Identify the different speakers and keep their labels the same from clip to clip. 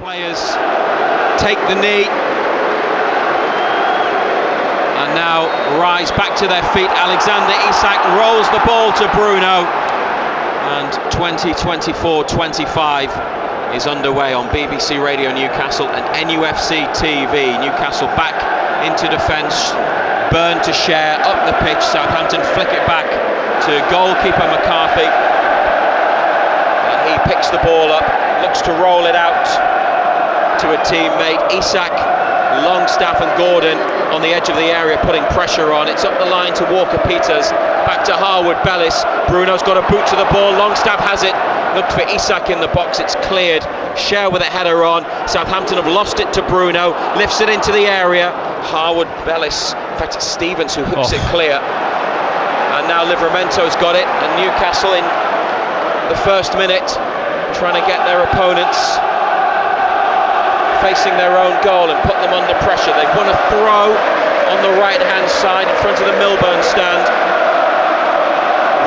Speaker 1: Players take the knee and now rise back to their feet. Alexander Isak rolls the ball to Bruno, and 2024-25 is underway on BBC Radio Newcastle and NUFC TV. Newcastle back into defence, Burn to share up the pitch. Southampton flick it back to goalkeeper McCarthy, and he picks the ball up, looks to roll it out to a teammate. Isak, Longstaff and Gordon on the edge of the area putting pressure on. It's up the line to Walker-Peters, back to Harwood-Bellis. Bruno's got a boot to the ball, Longstaff has it, looked for Isak in the box, it's cleared. Share with a header on. Southampton have lost it to Bruno, lifts it into the area. Harwood-Bellis, in fact it's Stevens who hooks it clear. And now Livramento's got it, and Newcastle in the first minute trying to get their opponents facing their own goal and put them under pressure. They've won a throw on the right hand side in front of the Milburn stand,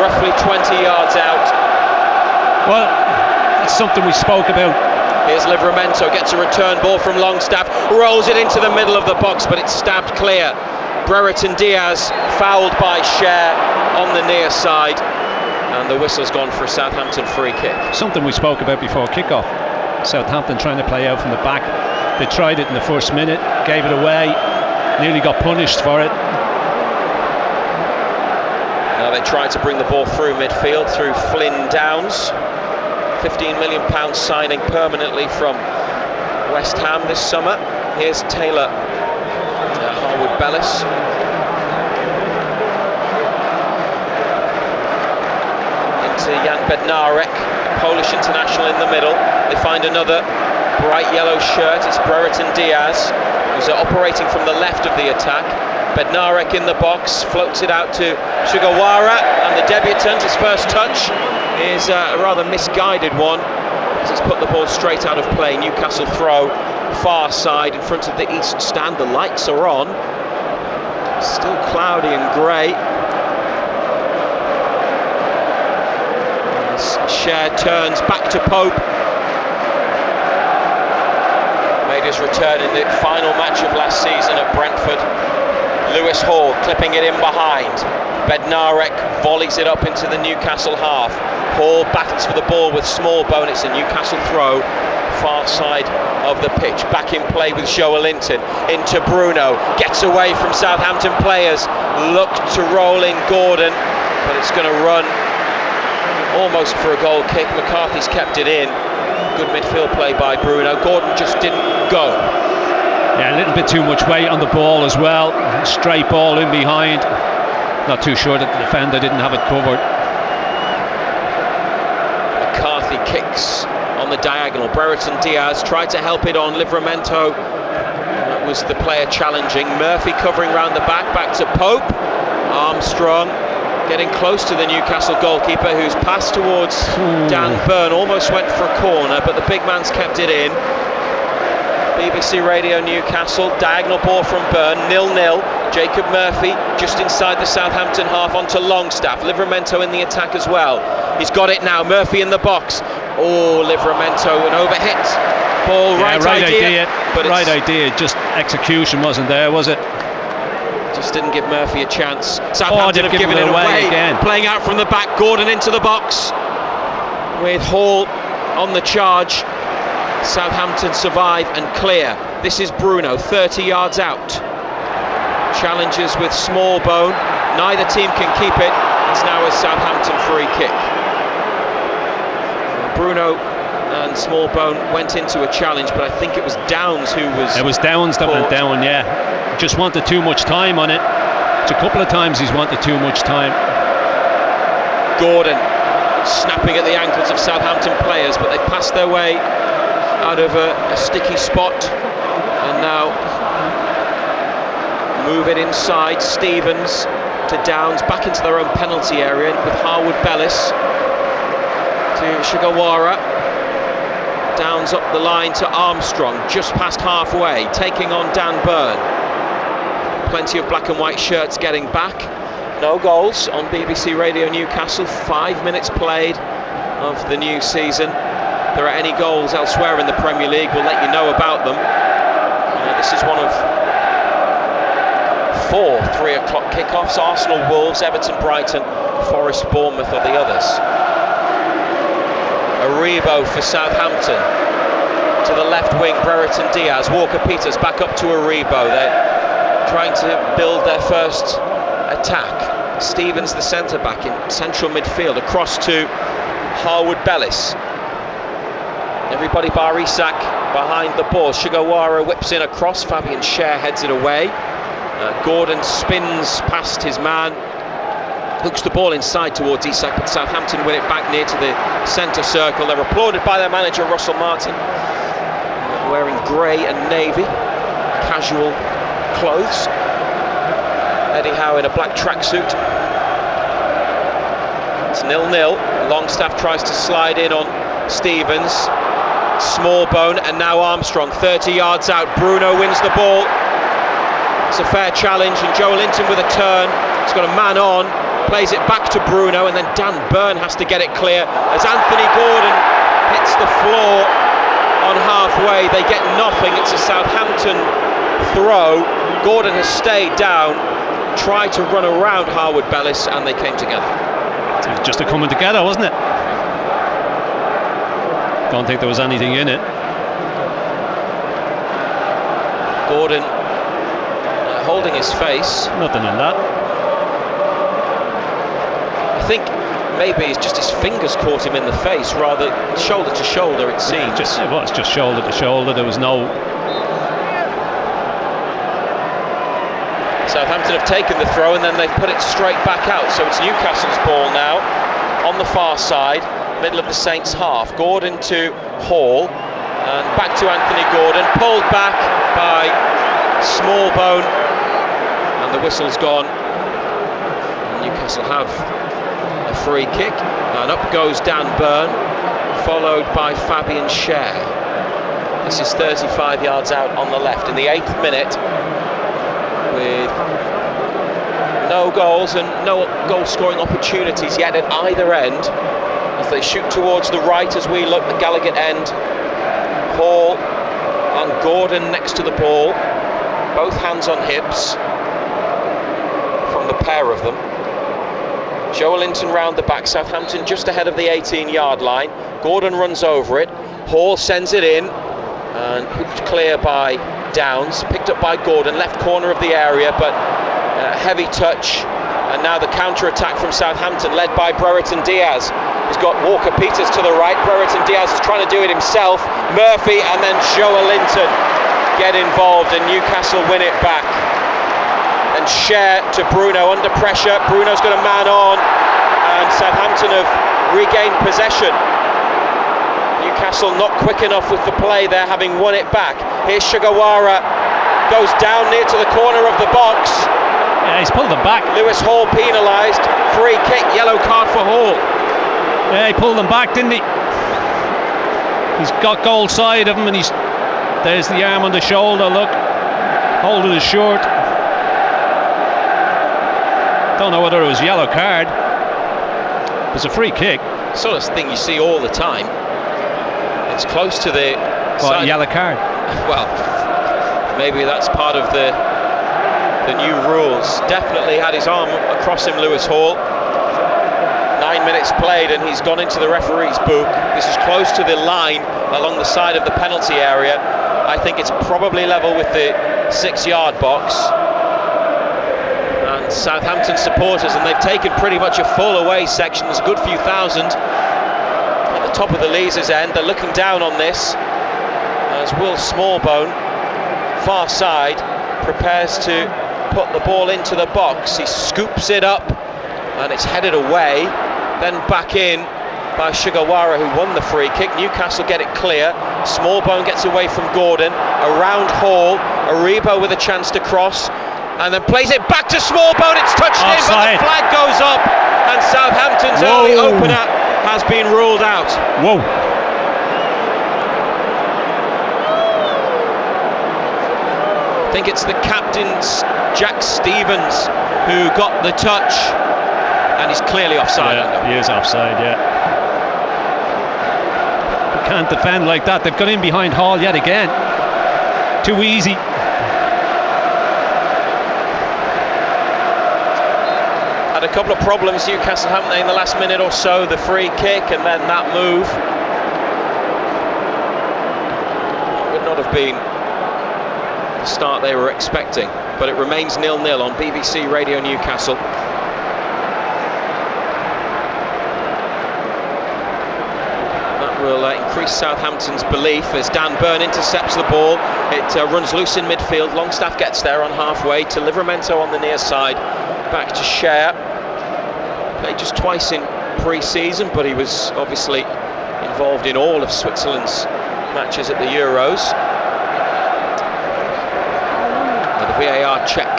Speaker 1: roughly 20 yards out.
Speaker 2: Well, it's something we spoke about.
Speaker 1: Here's Livramento, gets a return ball from Longstaff, rolls it into the middle of the box, but it's stabbed clear. Brereton Diaz fouled by Share on the near side, and the whistle's gone for a Southampton free kick.
Speaker 2: Something we spoke about before kick-off. Southampton trying to play out from the back. They tried it in the first minute, gave it away, nearly got punished for it.
Speaker 1: Now they tried to bring the ball through midfield through Flynn Downs. £15 million signing permanently from West Ham this summer. Here's Taylor Harwood-Bellis. Into Jan Bednarek, Polish international in the middle. They find another bright yellow shirt. It's Brereton Diaz, who's operating from the left of the attack. Bednarek in the box, floats it out to Sugawara, and the debutant, his first touch is a rather misguided one, as he's put the ball straight out of play. Newcastle throw, far side in front of the east stand. The lights are on, still cloudy and grey. Share turns back to Pope. Made his return in the final match of last season at Brentford. Lewis Hall clipping it in behind. Bednarek volleys it up into the Newcastle half. Hall battles for the ball with Smallbone. It's a Newcastle throw, far side of the pitch. Back in play with Joelinton. Into Bruno. Gets away from Southampton players. Looked to roll in Gordon, but it's going to run almost for a goal kick. McCarthy's kept it in. Good midfield play by Bruno. Gordon just didn't go.
Speaker 2: Yeah, a little bit too much weight on the ball as well. Straight ball in behind. Not too sure that the defender didn't have it covered.
Speaker 1: McCarthy kicks on the diagonal. Brereton Diaz tried to help it on. Livramento was the player challenging. Murphy covering round the back to Pope. Armstrong getting close to the Newcastle goalkeeper, who's passed towards Dan Burn. Almost went for a corner, but the big man's kept it in. BBC Radio Newcastle, diagonal ball from Burn, 0-0. Jacob Murphy just inside the Southampton half onto Longstaff. Livramento in the attack as well. He's got it now, Murphy in the box. Oh, Livramento, an overhit ball.
Speaker 2: Yeah, right idea,
Speaker 1: but
Speaker 2: right idea, just execution wasn't there, was it?
Speaker 1: Just didn't give Murphy a chance. Southampton have given it away
Speaker 2: again.
Speaker 1: Playing out from the back, Gordon into the box with Hall on the charge. Southampton survive and clear. This is Bruno, 30 yards out. Challenges with Smallbone. Neither team can keep it. It's now a Southampton free kick. Bruno and Smallbone went into a challenge, but I think it was Downs who was...
Speaker 2: It was Downs that went down, yeah. Just wanted too much time on it. It's a couple of times he's wanted too much time.
Speaker 1: Gordon snapping at the ankles of Southampton players, but they passed their way out of a sticky spot, and now move it inside. Stevens to Downs, back into their own penalty area with Harwood-Bellis to Sugawara. Downs up the line to Armstrong, just past halfway, taking on Dan Burn. Plenty of black and white shirts getting back. No goals on BBC Radio Newcastle. 5 minutes played of the new season. If there are any goals elsewhere in the Premier League, we'll let you know about them. This is one of 4 3 o'clock kickoffs. Arsenal, Wolves, Everton, Brighton, Forest, Bournemouth are the others. Aribo for Southampton. To the left wing, Brereton Diaz. Walker-Peters back up to Aribo. They're trying to build their first attack. Stevens, the centre-back, in central midfield. Across to Harwood-Bellis. Everybody bar Isak behind the ball. Sugawara whips in across. Fabian Schär heads it away. Gordon spins past his man. Hooks the ball inside towards Isak, but Southampton win it back near to the centre circle. They're applauded by their manager, Russell Martin, wearing grey and navy, casual clothes. Eddie Howe in a black tracksuit. It's 0-0. Longstaff tries to slide in on Stevens. Smallbone and now Armstrong, 30 yards out. Bruno wins the ball. It's a fair challenge, and Joe Linton with a turn. He's got a man on, plays it back to Bruno, and then Dan Burn has to get it clear as Anthony Gordon hits the floor on halfway. They get nothing. It's a Southampton throw. Gordon has stayed down, tried to run around Harwood-Bellis, and they came together.
Speaker 2: It was just a coming together, wasn't it? Don't think there was anything in it.
Speaker 1: Gordon holding his face.
Speaker 2: Nothing in that.
Speaker 1: I think maybe it's just his fingers caught him in the face, rather shoulder to shoulder it seemed.
Speaker 2: It was just shoulder to shoulder. There was no...
Speaker 1: Southampton have taken the throw and then they've put it straight back out, so it's Newcastle's ball now on the far side, middle of the Saints half. Gordon to Hall and back to Anthony Gordon, pulled back by Smallbone, and the whistle's gone. Newcastle have a free kick, and up goes Dan Burn, followed by Fabian Schär. This is 35 yards out on the left in the 8th minute, with no goals and no goal scoring opportunities yet at either end, as they shoot towards the right as we look, the Gallagher end. Hall and Gordon next to the ball, both hands on hips from the pair of them. Joe Linton round the back, Southampton just ahead of the 18-yard line. Gordon runs over it, Hall sends it in and hooked clear by Downs, picked up by Gordon, left corner of the area, but heavy touch, and now the counter-attack from Southampton led by Brereton Diaz. He's got Walker-Peters to the right, Brereton Diaz is trying to do it himself, Murphy and then Joe Linton get involved and Newcastle win it back. And Schär to Bruno under pressure, Bruno's got a man on and Southampton have regained possession. Newcastle not quick enough with the play there, having won it back. Here's Sugawara, goes down near to the corner of the box.
Speaker 2: Yeah, he's pulled them back.
Speaker 1: Lewis Hall penalised, free kick, yellow card for Hall.
Speaker 2: Yeah, he pulled them back, didn't he? He's got goal side of him, and there's the arm on the shoulder, look, holding his shirt. Don't know whether it was a yellow card. It was a free kick.
Speaker 1: Sort of thing you see all the time. It's close to the
Speaker 2: yellow card.
Speaker 1: Well, maybe that's part of the new rules. Definitely had his arm across him, Lewis Hall. 9 minutes played and he's gone into the referee's book. This is close to the line along the side of the penalty area. I think it's probably level with the 6-yard box. And Southampton supporters, and they've taken pretty much a full away section. There's a good few thousand at the top of the Leazes end. They're looking down on this as Will Smallbone, far side, prepares to put the ball into the box. He scoops it up and it's headed away, then back in by Sugawara, who won the free kick. Newcastle get it clear. Smallbone gets away from Gordon, around Hall, Aribo with a chance to cross, and then plays it back to Smallbone. It's touched in, but the flag goes up, and Southampton's early opener has been ruled out.
Speaker 2: Whoa.
Speaker 1: I think it's the captain, Jack Stevens, who got the touch, and he's clearly offside.
Speaker 2: Yeah, he is offside, yeah. can't defend like that. They've got in behind Hall yet again. Too easy.
Speaker 1: Had a couple of problems, Newcastle, haven't they, in the last minute or so? The free kick and then that move. Would not have been the start they were expecting, but it remains 0-0 on BBC Radio Newcastle. Will increase Southampton's belief as Dan Burn intercepts the ball. It runs loose in midfield. Longstaff gets there on halfway to Livramento on the near side. Back to Cher. Played just twice in pre-season, but he was obviously involved in all of Switzerland's matches at the Euros. The VAR check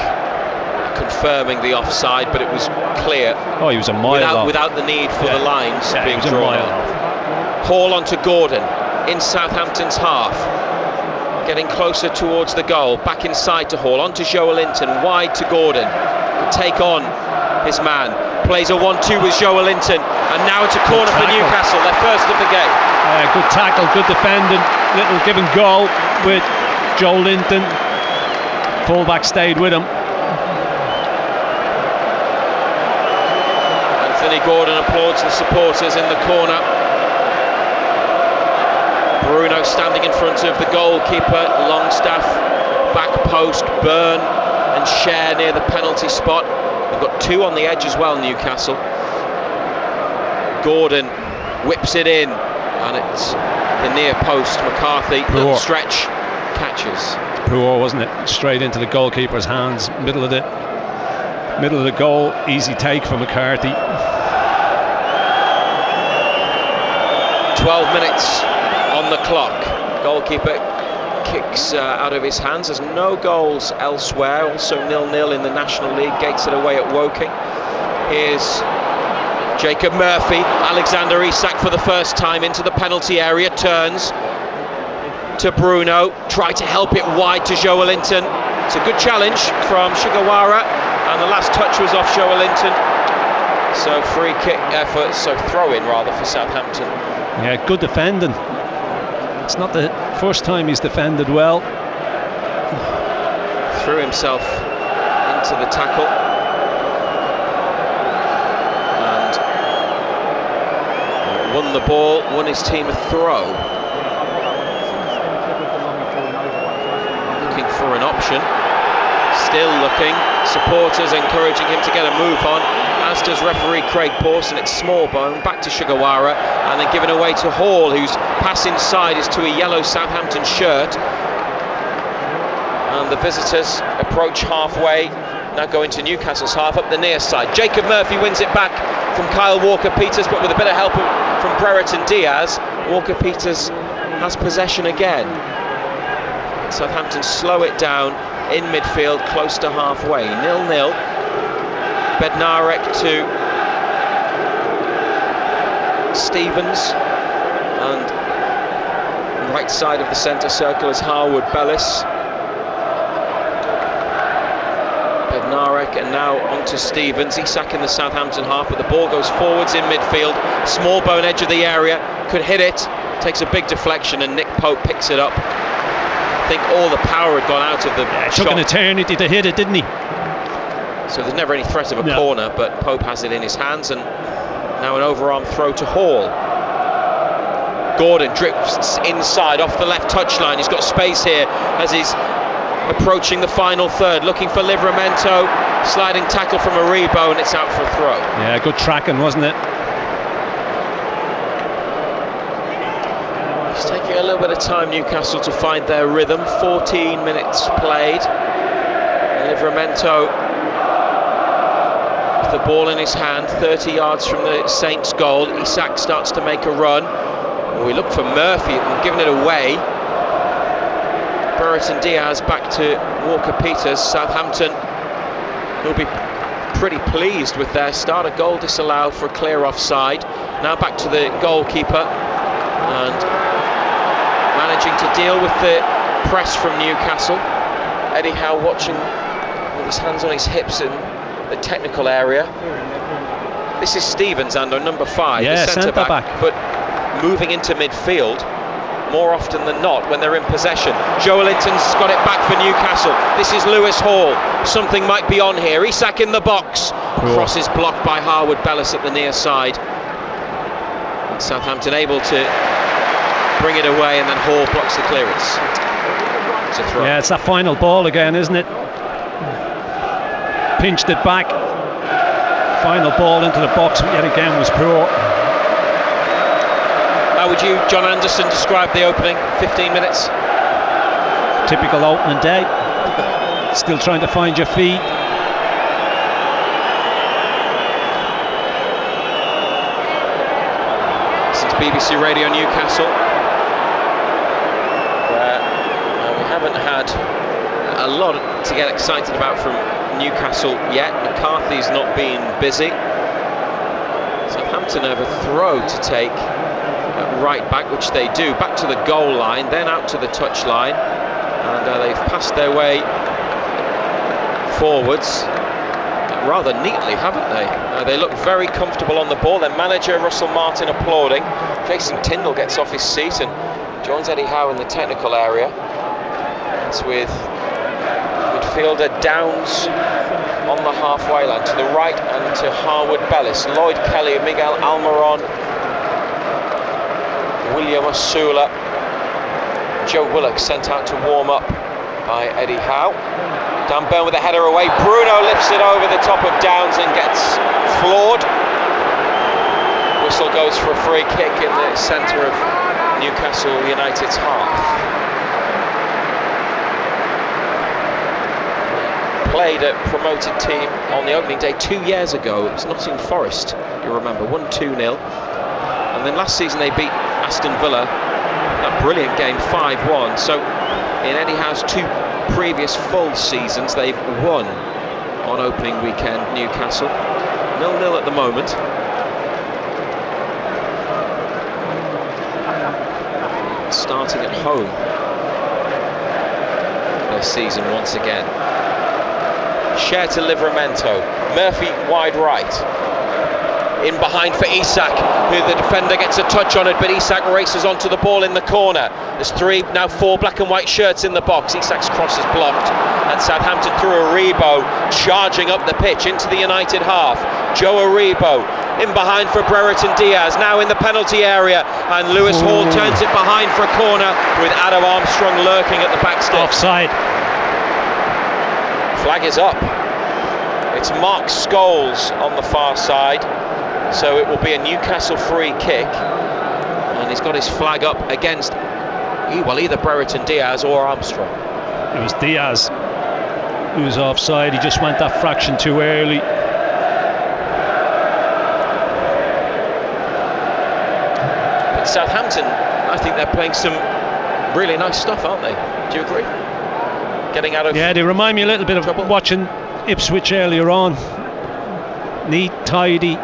Speaker 1: confirming the offside, but it was clear.
Speaker 2: Oh, he was a mile off.
Speaker 1: Without the need for the lines being
Speaker 2: he was
Speaker 1: drawn
Speaker 2: a mile
Speaker 1: on.
Speaker 2: off.
Speaker 1: Hall onto Gordon in Southampton's half, getting closer towards the goal. Back inside to Hall, onto Joelinton, wide to Gordon to take on his man. Plays a 1-2 with Joelinton, and now it's a corner for Newcastle, their first of the game.
Speaker 2: Good tackle, good defending, little give and go with Joelinton. Fullback stayed with him.
Speaker 1: Anthony Gordon applauds the supporters in the corner. Bruno standing in front of the goalkeeper, Longstaff, back post, Burn and Cher near the penalty spot. They've got two on the edge as well, Newcastle. Gordon whips it in, and it's the near post. McCarthy, little stretch, catches.
Speaker 2: Poor, wasn't it? Straight into the goalkeeper's hands, middle of the goal, easy take for McCarthy.
Speaker 1: 12 minutes on the clock. Goalkeeper kicks out of his hands. There's no goals elsewhere. Also 0-0 in the National League. Gates it away at Woking. Here's Jacob Murphy. Alexander Isak for the first time into the penalty area. Turns to Bruno. Try to help it wide to Joelinton. It's a good challenge from Sugawara, and the last touch was off Joelinton. So free kick effort, so throw in rather for Southampton.
Speaker 2: Yeah, good defending. It's not the first time he's defended well.
Speaker 1: Threw himself into the tackle. And won the ball, won his team a throw. Looking for an option. Still looking. Supporters encouraging him to get a move on, as does referee Craig Pawson. It's Smallbone, back to Sugawara, and then given away to Hall, whose pass inside is to a yellow Southampton shirt. And the visitors approach halfway, now going to Newcastle's half up the near side. Jacob Murphy wins it back from Kyle Walker-Peters, but with a bit of help from Brereton Diaz. Walker-Peters has possession again. Southampton slow it down in midfield, close to halfway. 0-0. Bednarek to Stevens, and right side of the centre circle is Harwood Bellis. Bednarek, and now onto Stevens. Isak in the Southampton half, but the ball goes forwards in midfield. Smallbone edge of the area, could hit it, takes a big deflection, and Nick Pope picks it up. I think all the power had gone out of the shot.
Speaker 2: Took an eternity to hit it, didn't he?
Speaker 1: So there's never any threat of a corner, but Pope has it in his hands, and now an overarm throw to Hall. Gordon drifts inside off the left touchline. He's got space here as he's approaching the final third, looking for Livramento. Sliding tackle from Aribo, and it's out for a throw.
Speaker 2: Yeah, good tracking, wasn't it?
Speaker 1: It's taking a little bit of time, Newcastle, to find their rhythm. 14 minutes played. Livramento, the ball in his hand, 30 yards from the Saints' goal. Isak starts to make a run. We look for Murphy and giving it away. Brereton Diaz back to Walker-Peters. Southampton will be pretty pleased with their start. A goal disallowed for a clear offside. Now back to the goalkeeper, and managing to deal with the press from Newcastle. Eddie Howe watching with his hands on his hips in the technical area. This is Stevens, Ando, number 5,
Speaker 2: yeah,
Speaker 1: the centre back. But moving into midfield more often than not when they're in possession. Joelinton's got it back for Newcastle. This is Lewis Hall. Something might be on here. Isak in the box. Cross is blocked by Harwood Bellis at the near side. And Southampton able to bring it away, and then Hall blocks the clearance. It's a throw.
Speaker 2: Yeah, it's that final ball again, isn't it? Pinched it back. Final ball into the box yet again was poor.
Speaker 1: How would you, John Anderson, describe the opening 15 minutes?
Speaker 2: Typical opening day. Still trying to find your feet.
Speaker 1: Since BBC Radio Newcastle, where we haven't had a lot to get excited about from Newcastle yet. McCarthy's not been busy. Southampton have a throw to take at right back, which they do, back to the goal line, then out to the touch line, and they've passed their way forwards rather neatly, haven't they? They look very comfortable on the ball. Their manager Russell Martin applauding. Jason Tyndall gets off his seat and joins Eddie Howe in the technical area. It's with midfielder Downs on the halfway line to the right, and to Harwood Bellis, Lloyd Kelly, Miguel Almiron, William Osula, Joe Willock sent out to warm up by Eddie Howe. Dan Burn with a header away. Bruno lifts it over the top of Downs and gets floored. Whistle goes for a free kick in the centre of Newcastle United's half. Played a promoted team on the opening day 2 years ago. It was Nottingham Forest, you remember, won 2-0. And then last season they beat Aston Villa, that brilliant game, 5-1. So in Eddie Howe's 2 previous full seasons, they've won on opening weekend. Newcastle 0-0 at the moment. Starting at home this season once again. Share to Livramento, Murphy wide right, in behind for Isak, who the defender gets a touch on it, but Isak races onto the ball in the corner. There's 4 black and white shirts in the box. Isak's cross is blocked, and Southampton through Aribo, charging up the pitch into the United half. Joe Aribo in behind for Brereton Diaz, now in the penalty area, and Lewis Hall turns it behind for a corner with Adam Armstrong lurking at the back stick.
Speaker 2: Offside.
Speaker 1: Flag is up. It's Mark Scholes on the far side, so it will be a Newcastle free kick, and he's got his flag up against either Brereton Diaz or Armstrong.
Speaker 2: It was Diaz who was offside. He just went that fraction too early.
Speaker 1: But Southampton, I think they're playing some really nice stuff, aren't they? Do you agree? Getting out of
Speaker 2: they remind me a little bit of
Speaker 1: trouble.
Speaker 2: Watching Ipswich earlier on. Neat, tidy.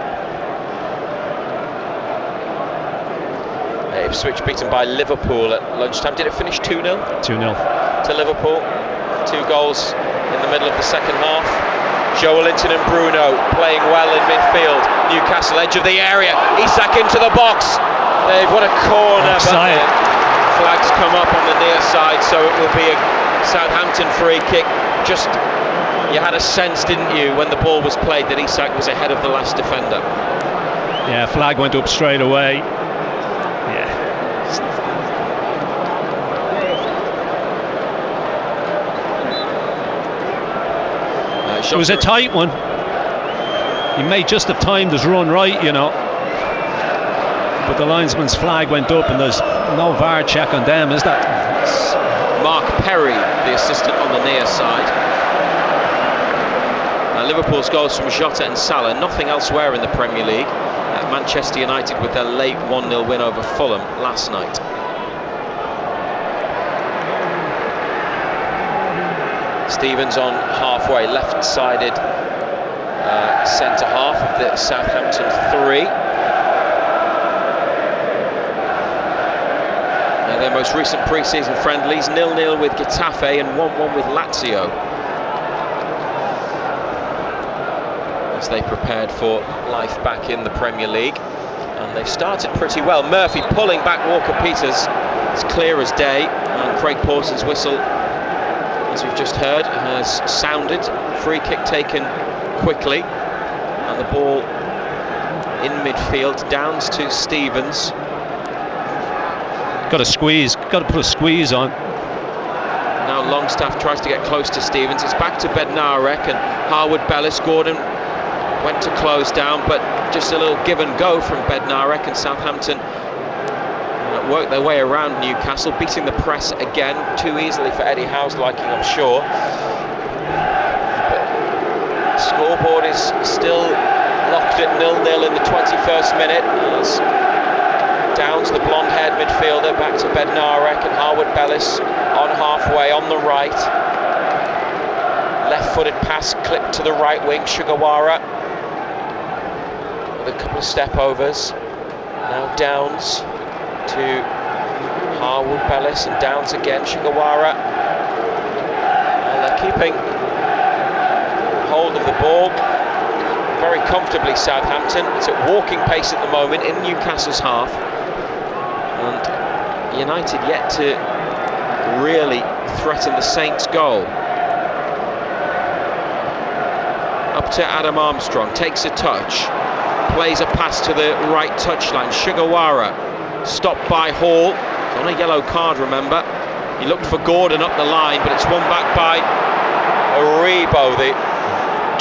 Speaker 1: Ipswich beaten by Liverpool at lunchtime. Did it finish 2-0?
Speaker 2: 2-0
Speaker 1: to Liverpool. 2 goals in the middle of the second half. Joelinton and Bruno playing well in midfield. Newcastle edge of the area. Isak into the box. They've won a corner,
Speaker 2: offside.
Speaker 1: but the flags come up on the near side, so it will be a Southampton free kick. Just, you had a sense, didn't you, when the ball was played, that Isak was ahead of the last defender.
Speaker 2: Yeah, flag went up straight away. Yeah. It was a tight one. He may just have timed his run right, you know. But the linesman's flag went up, and there's no VAR check on them, is that?
Speaker 1: Mark Perry, the assistant on the near side. Liverpool's goals from Jota and Salah, nothing elsewhere in the Premier League. Manchester United with their late 1-0 win over Fulham last night. Stevens on halfway, left-sided centre half of the Southampton 3. Their most recent pre-season friendlies, 0-0 with Getafe and 1-1 with Lazio, as they prepared for life back in the Premier League. And they've started pretty well. Murphy pulling back Walker-Peters. It's clear as day. And Craig Pawson's whistle, as we've just heard, has sounded. Free kick taken quickly. And the ball in midfield. Downs to Stevens.
Speaker 2: Got to squeeze. Got to put a squeeze on.
Speaker 1: Now Longstaff tries to get close to Stevens. It's back to Bednarek and Harwood-Bellis. Gordon went to close down, but just a little give and go from Bednarek, and Southampton worked their way around Newcastle, beating the press again too easily for Eddie Howe's liking, I'm sure. But the scoreboard is still locked at 0-0 in the 21st minute. As Downs, the blonde-haired midfielder, back to Bednarek, and Harwood-Bellis on halfway on the right. Left-footed pass clipped to the right wing. Sugawara with a couple of step-overs. Now Downs to Harwood-Bellis, and Downs again. Sugawara. And they're keeping hold of the ball very comfortably, Southampton. It's at walking pace at the moment in Newcastle's half. And United yet to really threaten the Saints' goal. Up to Adam Armstrong, takes a touch, plays a pass to the right touchline. Sugawara stopped by Hall, on a yellow card, remember. He looked for Gordon up the line, but it's won back by Aribo, the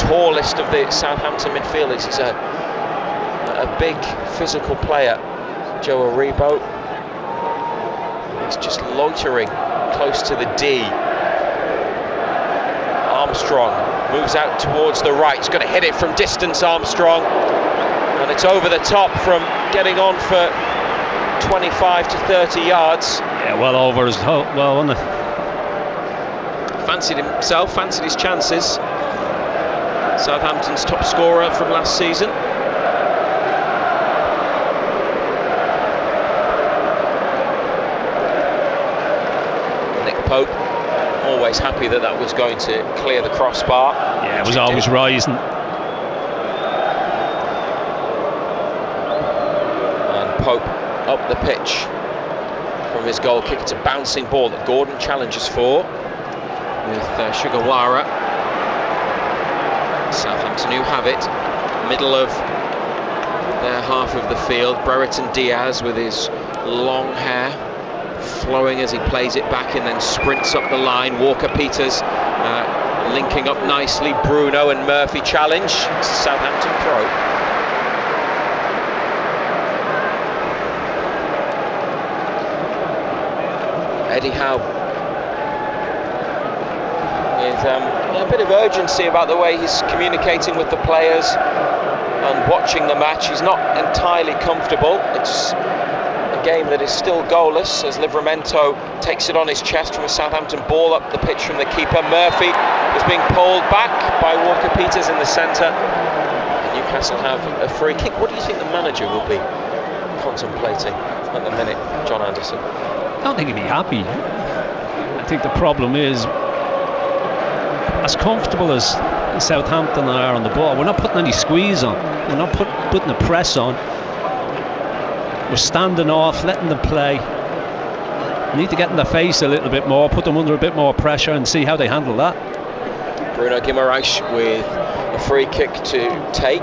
Speaker 1: tallest of the Southampton midfielders. He's a big physical player, Joe Aribo. He's just loitering close to the D. Armstrong moves out towards the right. He's going to hit it from distance, Armstrong. And it's over the top from getting on for 25 to 30 yards.
Speaker 2: Yeah, well over his well, wasn't it?
Speaker 1: Fancied himself, fancied his chances. Southampton's top scorer from last season. Nick Pope, always happy that that was going to clear the crossbar.
Speaker 2: Yeah, it was always rising.
Speaker 1: And Pope up the pitch from his goal kick. It's a bouncing ball that Gordon challenges for with Sugawara. Southampton who have it, middle of their half of the field. Brereton Diaz with his long hair flowing as he plays it back and then sprints up the line. Walker-Peters linking up nicely. Bruno and Murphy challenge. It's a Southampton throw. Eddie Howe with a bit of urgency about the way he's communicating with the players and watching the match. He's not entirely comfortable. It's a game that is still goalless as Livramento takes it on his chest from a Southampton ball up the pitch from the keeper. Murphy is being pulled back by Walker-Peters in the centre. Newcastle have a free kick. What do you think the manager will be contemplating at the minute, John Anderson?
Speaker 2: I don't think he'd be happy. I think the problem is, as comfortable as Southampton are on the ball, we're not putting any squeeze on. We're not putting the press on. We're standing off, letting them play. We need to get in their face a little bit more, put them under a bit more pressure and see how they handle that.
Speaker 1: Bruno Guimaraes with a free kick to take.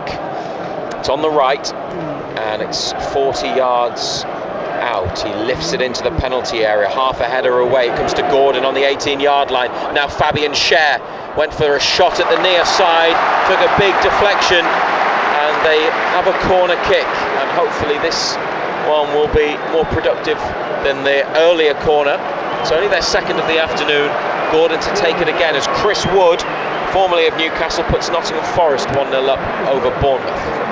Speaker 1: It's on the right and it's 40 yards out. He lifts it into the penalty area, half a header away. It comes to Gordon on the 18-yard line. Now Fabian Schär went for a shot at the near side, took a big deflection, and they have a corner kick. And hopefully this one will be more productive than the earlier corner. It's only their second of the afternoon. Gordon to take it again as Chris Wood, formerly of Newcastle, puts Nottingham Forest 1-0 up over Bournemouth.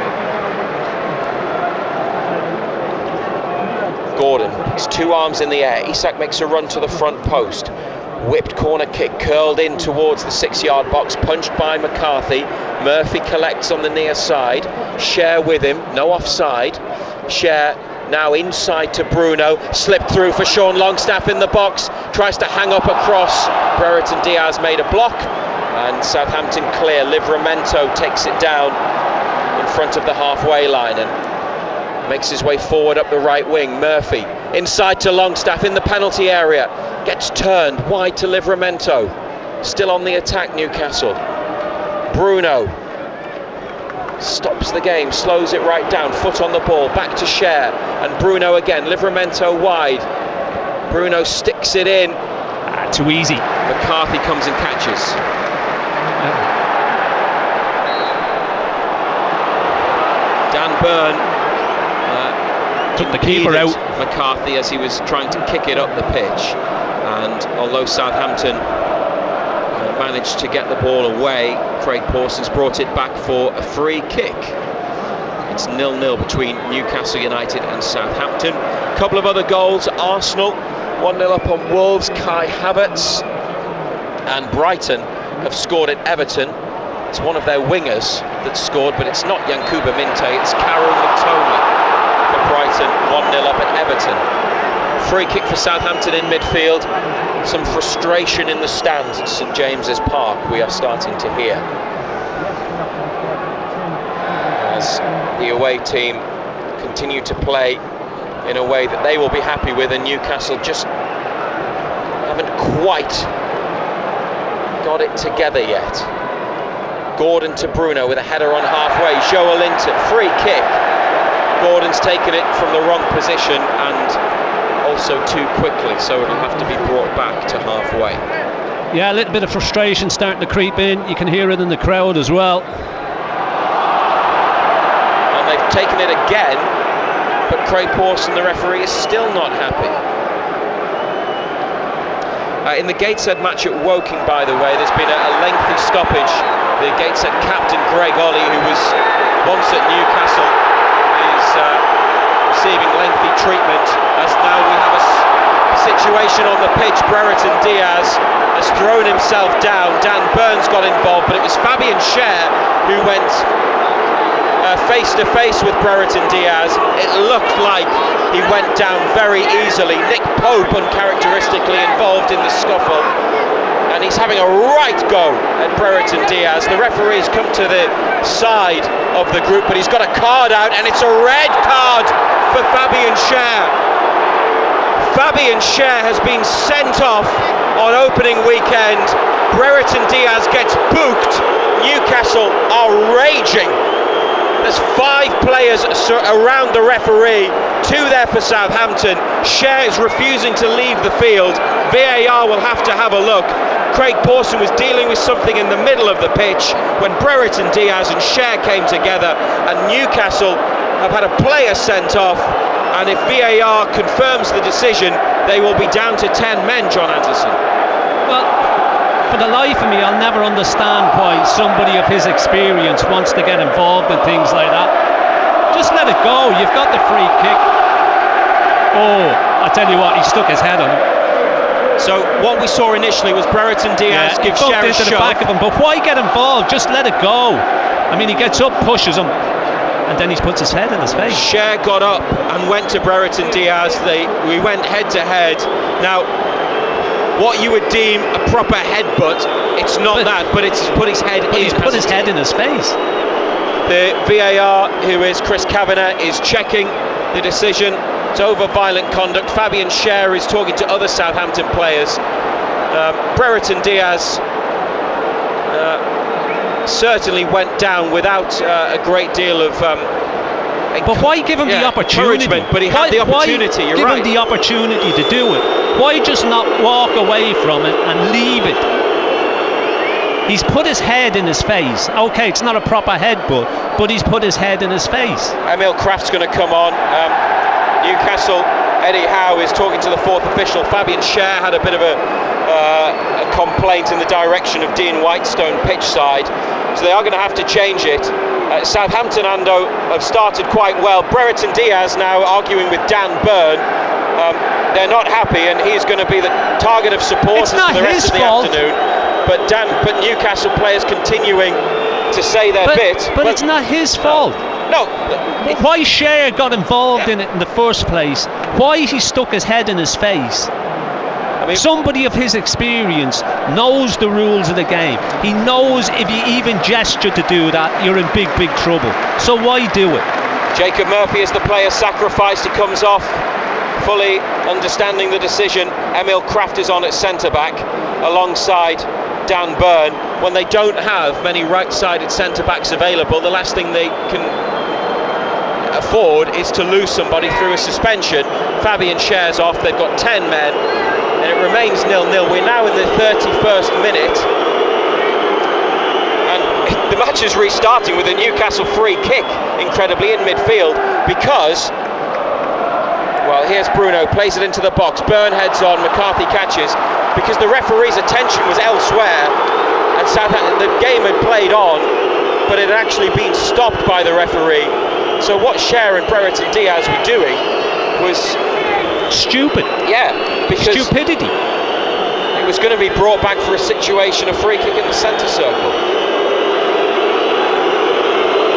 Speaker 1: Gordon puts two arms in the air. Isak makes a run to the front post. Whipped corner kick curled in towards the 6-yard box, punched by McCarthy. Murphy collects on the near side. Schär with him, no offside. Schär now inside to Bruno, slipped through for Sean Longstaff in the box, tries to hang up a cross. Brereton Diaz made a block and Southampton clear. Livramento takes it down in front of the halfway line, and makes his way forward up the right wing. Murphy inside to Longstaff in the penalty area, gets turned wide to Livramento. Still on the attack, Newcastle. Bruno stops the game, slows it right down, foot on the ball, back to Cher, and Bruno again. Livramento wide. Bruno sticks it in.
Speaker 2: Too easy.
Speaker 1: McCarthy comes and catches. Dan Burn
Speaker 2: took the keeper out.
Speaker 1: McCarthy as he was trying to kick it up the pitch, and although Southampton managed to get the ball away, Craig Pawson's brought it back for a free kick. It's 0-0 between Newcastle United and Southampton. A couple of other goals. Arsenal 1-0 up on Wolves. Kai Havertz, and Brighton have scored at Everton. It's one of their wingers that scored, but it's not Yankuba Minte, it's Carol McTominay for Brighton. 1-0 up at Everton. Free kick for Southampton in midfield. Some frustration in the stands at St James's Park, we are starting to hear, as the away team continue to play in a way that they will be happy with, and Newcastle just haven't quite got it together yet. Gordon to Bruno with a header on halfway. Joelinton, free kick. Gordon's taken it from the wrong position and also too quickly, so it'll have to be brought back to halfway.
Speaker 2: Yeah, a little bit of frustration starting to creep in. You can hear it in the crowd as well.
Speaker 1: And they've taken it again, but Craig Pawson, the referee, is still not happy. In the Gateshead match at Woking, by the way, there's been a lengthy stoppage. The Gateshead captain, Greg Ollie, who was once at Newcastle, is receiving lengthy treatment, as now we have a situation on the pitch. Brereton Diaz has thrown himself down. Dan Burns got involved, but it was Fabian Cher who went face to face with Brereton Diaz. It looked like he went down very easily. Nick Pope uncharacteristically involved in the scuffle, and he's having a right go at Brereton Diaz. The referee's come to the side of the group, but he's got a card out, and it's a red card for Fabian Cher. Fabian Cher has been sent off on opening weekend. Brereton Diaz gets booked. Newcastle are raging. There's 5 players around the referee, 2 there for Southampton. Cher is refusing to leave the field. VAR will have to have a look. Craig Pawson was dealing with something in the middle of the pitch when Brereton Diaz and Cher came together, and Newcastle have had a player sent off, and if VAR confirms the decision, they will be down to 10 men, John Anderson.
Speaker 2: Well, for the life of me, I'll never understand why somebody of his experience wants to get involved in things like that. Just let it go. You've got the free kick. Oh, I tell you what, he stuck his head on him.
Speaker 1: So what we saw initially was Brereton Diaz give Cher a shove.
Speaker 2: The back of him, but why get involved? Just let it go. I mean, he gets up, pushes him, and then he puts his head in his face.
Speaker 1: Cher got up and went to Brereton Diaz. We went head to head. Now, what you would deem a proper headbutt, it's not that, but it's put his head in.
Speaker 2: He's put his head in his face.
Speaker 1: The VAR, who is Chris Kavanagh, is checking the decision. It's over violent conduct. Fabian Cher is talking to other Southampton players. Brereton Diaz certainly went down without a great deal of
Speaker 2: but why give him the opportunity?
Speaker 1: But he had the opportunity, you're right.
Speaker 2: Give him the opportunity to do it. Why just not walk away from it and leave it? He's put his head in his face. Okay, it's not a proper headbutt, but he's put his head in his face.
Speaker 1: Emil Kraft's going to come on. Newcastle, Eddie Howe is talking to the 4th official. Fabian Cher had a bit of a complaint in the direction of Dean Whitestone pitch side, so they are going to have to change it. Southampton, Ando, have started quite well. Brereton Diaz now arguing with Dan Burn. They're not happy, and he's going to be the target of supporters for the rest of the afternoon. But Newcastle players continuing to say their bit.
Speaker 2: But it's not his fault.
Speaker 1: No.
Speaker 2: Why Cher got involved in it in the first place? Why he stuck his head in his face? I mean, somebody of his experience knows the rules of the game. He knows if you even gesture to do that, you're in big trouble. So why do it?
Speaker 1: Jacob Murphy is the player sacrificed. He comes off, fully understanding the decision. Emil Kraft is on at centre-back alongside Dan Burn. When they don't have many right-sided centre-backs available, the last thing they can afford is to lose somebody through a suspension. Fabian Schär's off, they've got 10 men, and it remains 0-0. We're now in the 31st minute, and the match is restarting with a Newcastle free kick, incredibly, in midfield, because, well, here's Bruno, plays it into the box, Burn heads on, McCarthy catches, because the referee's attention was elsewhere, and Southampton, the game had played on, but it had actually been stopped by the referee. So what Schär and Brereton Diaz were doing was
Speaker 2: stupid.
Speaker 1: Yeah, because
Speaker 2: stupidity.
Speaker 1: It was going to be brought back for a situation, a free kick in the centre circle.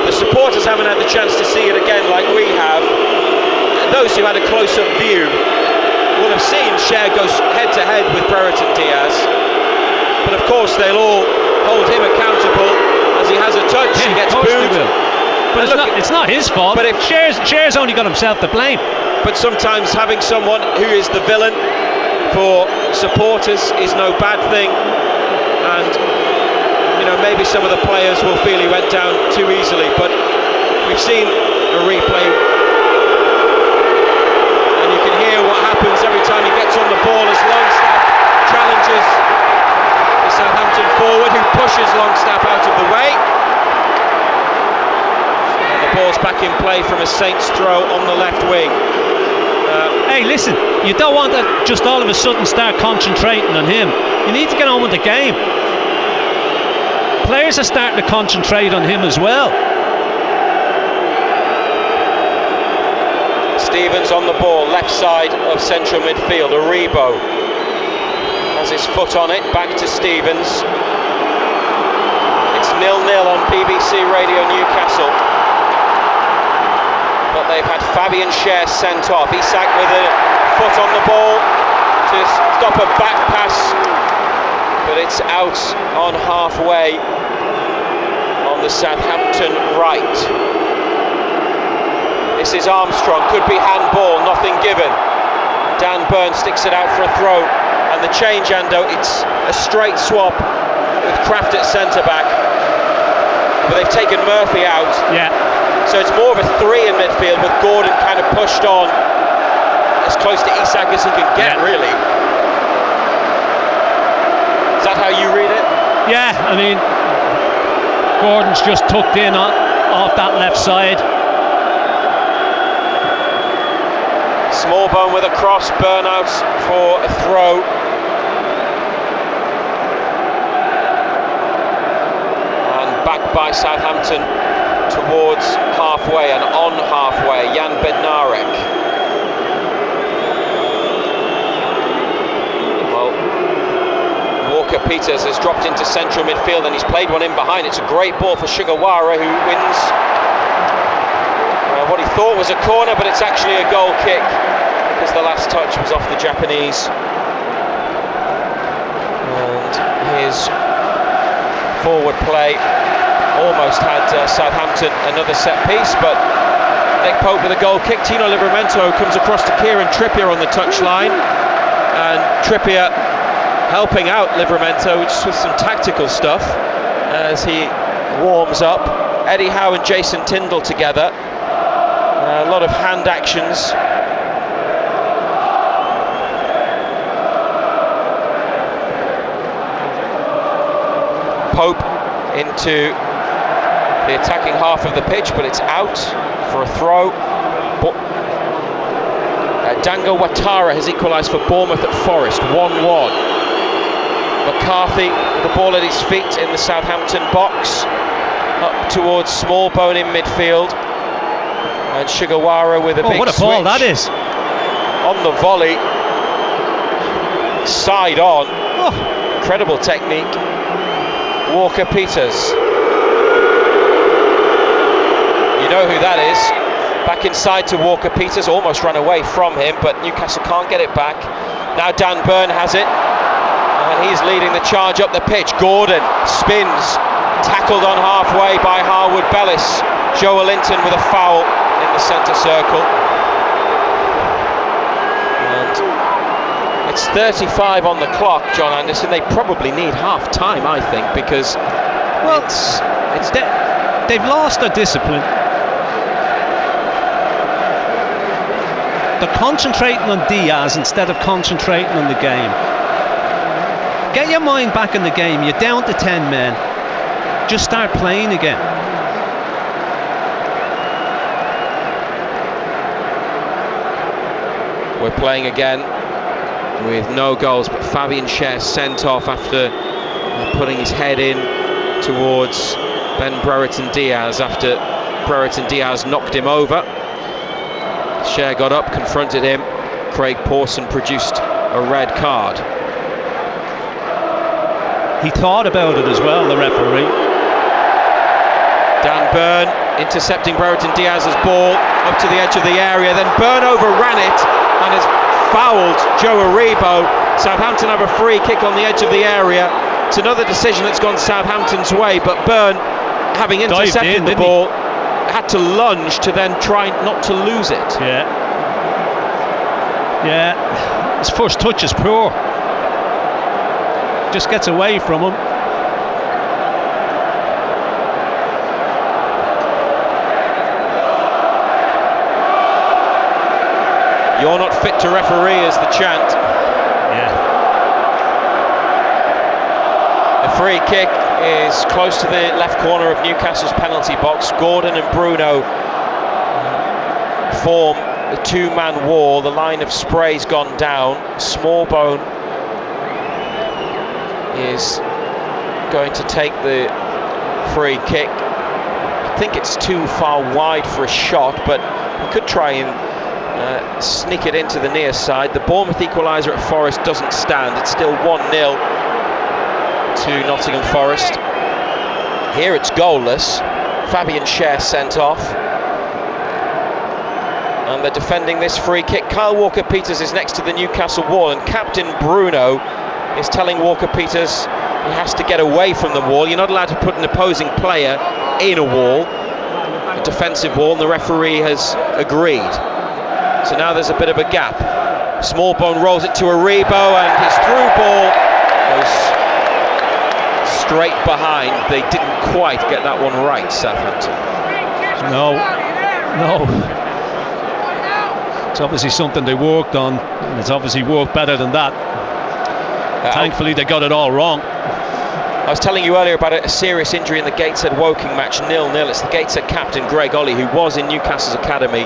Speaker 1: The supporters haven't had the chance to see it again like we have. Those who had a close-up view will have seen Schär goes head-to-head with Brereton Diaz, but of course they'll all hold him accountable as he has a touch, he gets booed.
Speaker 2: But it's not his fault. But if Schär's only got himself to blame.
Speaker 1: But sometimes having someone who is the villain for supporters is no bad thing, and you know, maybe some of the players will feel he went down too easily, but we've seen a replay and you can hear what happens every time he gets on the ball as Longstaff challenges the Southampton forward, who pushes Longstaff out of the way. Ball's back in play from a Saints throw on the left wing.
Speaker 2: Hey, listen, you don't want to just all of a sudden start concentrating on him. You need to get on with the game. Players are starting to concentrate on him as well.
Speaker 1: Stevens on the ball, left side of central midfield. Aribo has his foot on it, back to Stevens. It's 0-0 on BBC Radio Newcastle. But they've had Fabian Schär sent off. Isak with a foot on the ball to stop a back pass, but it's out on halfway on the Southampton right. This is Armstrong, could be handball, nothing given. Dan Burn sticks it out for a throw, and the change, Ando, it's a straight swap with Kraft at centre-back, but they've taken Murphy out.
Speaker 2: Yeah.
Speaker 1: So it's more of a three in midfield, with Gordon kind of pushed on as close to Isak as he can get, really. Is that how you read it?
Speaker 2: Yeah, I mean, Gordon's just tucked in off that left side.
Speaker 1: Smallbone with a cross, Burnout for a throw. And back by Southampton towards halfway and on halfway, Jan Bednarek. Well, Walker Peters has dropped into central midfield and he's played one in behind. It's a great ball for Sugawara, who wins what he thought was a corner, but it's actually a goal kick because the last touch was off the Japanese. And his forward play almost had Southampton another set piece, but Nick Pope with a goal kick. Tino Livramento comes across to Kieran Trippier on the touchline, and Trippier helping out Livramento just with some tactical stuff as he warms up. Eddie Howe and Jason Tyndall together, a lot of hand actions. Pope into the attacking half of the pitch, but it's out for a throw. Dango Ouattara has equalised for Bournemouth at Forest, 1-1. McCarthy with the ball at his feet in the Southampton box, up towards Smallbone in midfield, and Sugawara with a big
Speaker 2: what a
Speaker 1: switch.
Speaker 2: ball that is!
Speaker 1: On the volley, side on, incredible technique. Walker Peters. You know who that is. Back inside to Walker Peters, almost ran away from him, but Newcastle can't get it back. Now Dan Burn has it, and he's leading the charge up the pitch. Gordon spins, tackled on halfway by Harwood Bellis. Joe Linton with a foul. in the centre circle. And it's 35 on the clock, John Anderson. They probably need half time, I think, because
Speaker 2: they've lost their discipline. They're concentrating on Diaz instead of concentrating on the game. Get your mind back in the game. You're down to 10 men. Just start playing again.
Speaker 1: We're playing again with no goals, but Fabian Schär sent off after putting his head in towards Ben Brereton Diaz after Brereton Diaz knocked him over. Schär got up, confronted him. Craig Pawson produced a red card.
Speaker 2: He thought about it as well, the referee.
Speaker 1: Dan Burn intercepting Brereton Diaz's ball up to the edge of the area, then Burn overran it and has fouled Joe Aribo. Southampton have a free kick on the edge of the area. It's another decision that's gone Southampton's way, but Burn, having intercepted the ball, had to lunge to then try not to lose it.
Speaker 2: Yeah, his first touch is poor. Just gets away from him.
Speaker 1: You're not fit to referee is the chant.
Speaker 2: Yeah.
Speaker 1: The free kick is close to the left corner of Newcastle's penalty box. Gordon and Bruno form the two-man wall. The line of spray's gone down. Smallbone is going to take the free kick. I think it's too far wide for a shot, but he could try and sneak it into the near side. The Bournemouth equaliser at Forest doesn't stand. It's still 1-0 to Nottingham Forest. Here it's goalless. Fabian Schär sent off. And they're defending this free kick. Kyle Walker-Peters is next to the Newcastle wall, and Captain Bruno is telling Walker-Peters he has to get away from the wall. You're not allowed to put an opposing player in a wall, a defensive wall, and the referee has agreed. So now there's a bit of a gap. Smallbone rolls it to Aribo, and his through ball goes straight behind. They didn't quite get that one right, Southampton.
Speaker 2: No. It's obviously something they worked on, and it's obviously worked better than that. Thankfully they got it all wrong.
Speaker 1: I was telling you earlier about a serious injury in the Gateshead Woking match, 0-0. It's the Gateshead captain Greg Ollie, who was in Newcastle's academy.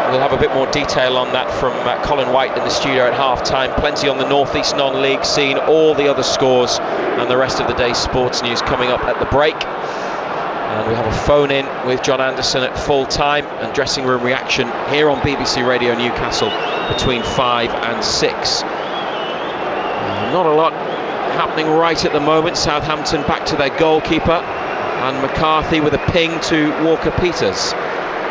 Speaker 1: We'll have a bit more detail on that from Colin White in the studio at half-time. Plenty on the North East non-league scene, all the other scores and the rest of the day's sports news coming up at the break. And we have a phone-in with John Anderson at full-time and dressing room reaction here on BBC Radio Newcastle between 5 and 6. Not a lot happening right at the moment. Southampton back to their goalkeeper, and McCarthy with a ping to Walker-Peters.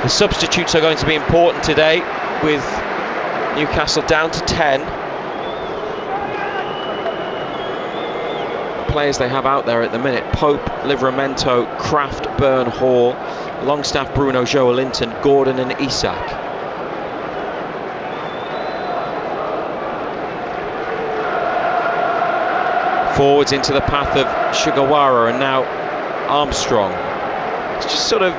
Speaker 1: The substitutes are going to be important today, with Newcastle down to 10. The players they have out there at the minute: Pope, Livramento, Kraft, Burn, Hall, Longstaff, Bruno, Joelinton, Gordon and Isak. Forwards into the path of Sugawara, and now Armstrong. It's just sort of,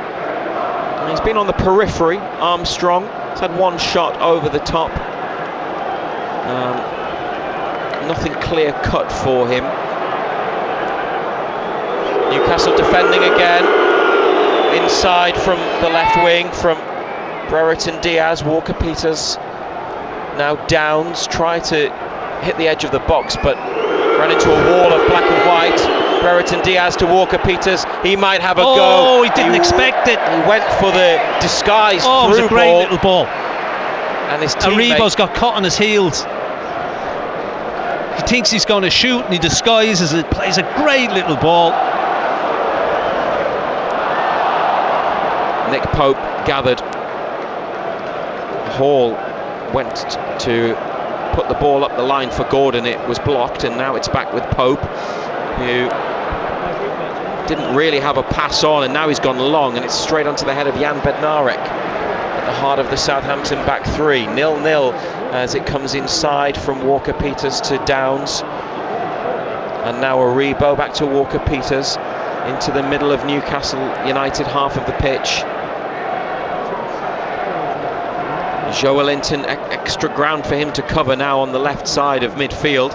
Speaker 1: he's been on the periphery, Armstrong. He's had one shot over the top. Nothing clear cut for him. Newcastle defending again. Inside from the left wing from Brereton Diaz. Walker-Peters. Now Downs try to hit the edge of the box, but ran into a wall of black and white. Brereton Diaz to Walker-Peters. He might have a go.
Speaker 2: Oh, he didn't expect it.
Speaker 1: He went for the disguised through ball.
Speaker 2: It was a great little ball.
Speaker 1: And his teammate,
Speaker 2: Aribo's got caught on his heels. He thinks he's going to shoot, and he disguises it. Plays a great little ball.
Speaker 1: Nick Pope gathered. Hall went to put the ball up the line for Gordon. It was blocked, and now it's back with Pope, who didn't really have a pass on, and now he's gone long, and it's straight onto the head of Jan Bednarek at the heart of the Southampton back three. 0-0 as it comes inside from Walker-Peters to Downs, and now Aribo back to Walker-Peters into the middle of Newcastle United half of the pitch. Joelinton, extra ground for him to cover now on the left side of midfield.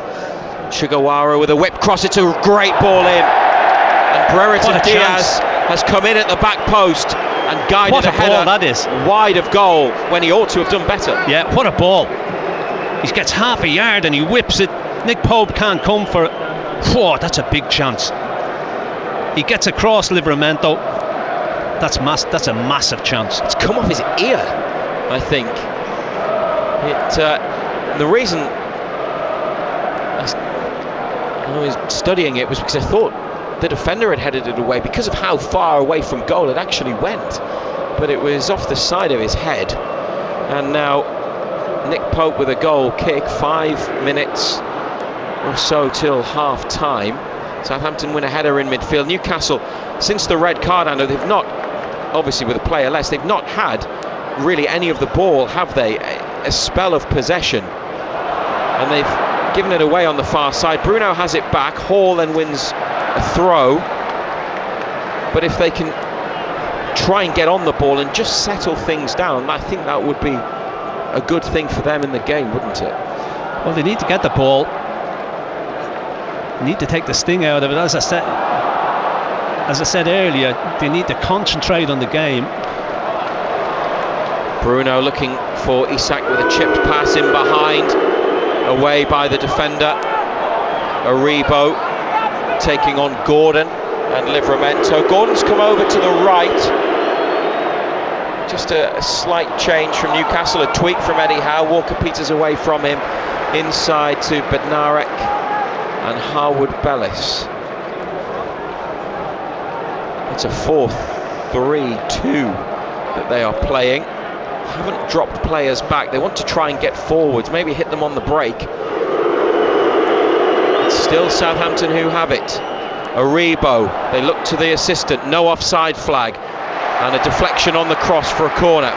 Speaker 1: Sugawara with a whip cross, it's a great ball in, and Brereton Diaz has come in at the back post and guided a header
Speaker 2: that is
Speaker 1: wide of goal when he ought to have done better.
Speaker 2: Yeah, what a ball. He gets half a yard and he whips it. Nick Pope can't come for it. Whoa, that's a big chance. He gets across Livramento. That's a massive chance.
Speaker 1: It's come off his ear, I think. The reason I was studying it was because I thought the defender had headed it away because of how far away from goal it actually went, but it was off the side of his head. And now Nick Pope with a goal kick, 5 minutes or so till half time. Southampton win a header in midfield. Newcastle, since the red card, I know they've not, obviously with a player less, they've not had really any of the ball, have they? A spell of possession, and they've given it away on the far side. Bruno has it back, Hall then wins a throw, but if they can try and get on the ball and just settle things down, I think that would be a good thing for them in the game, wouldn't it?
Speaker 2: Well, they need to get the ball, need to take the sting out of it. As I said earlier, they need to concentrate on the game.
Speaker 1: Bruno looking for Isak with a chipped pass in behind, away by the defender. Aribo taking on Gordon and Livramento. Gordon's come over to the right. Just a slight change from Newcastle, a tweak from Eddie Howe. Walker-Peters away from him, inside to Bednarek and Harwood-Bellis. It's a 4-3-2 that they are playing. Haven't dropped players back. They want to try and get forwards, maybe hit them on the break. It's still Southampton who have it. Aribo, they look to the assistant, no offside flag, and a deflection on the cross for a corner.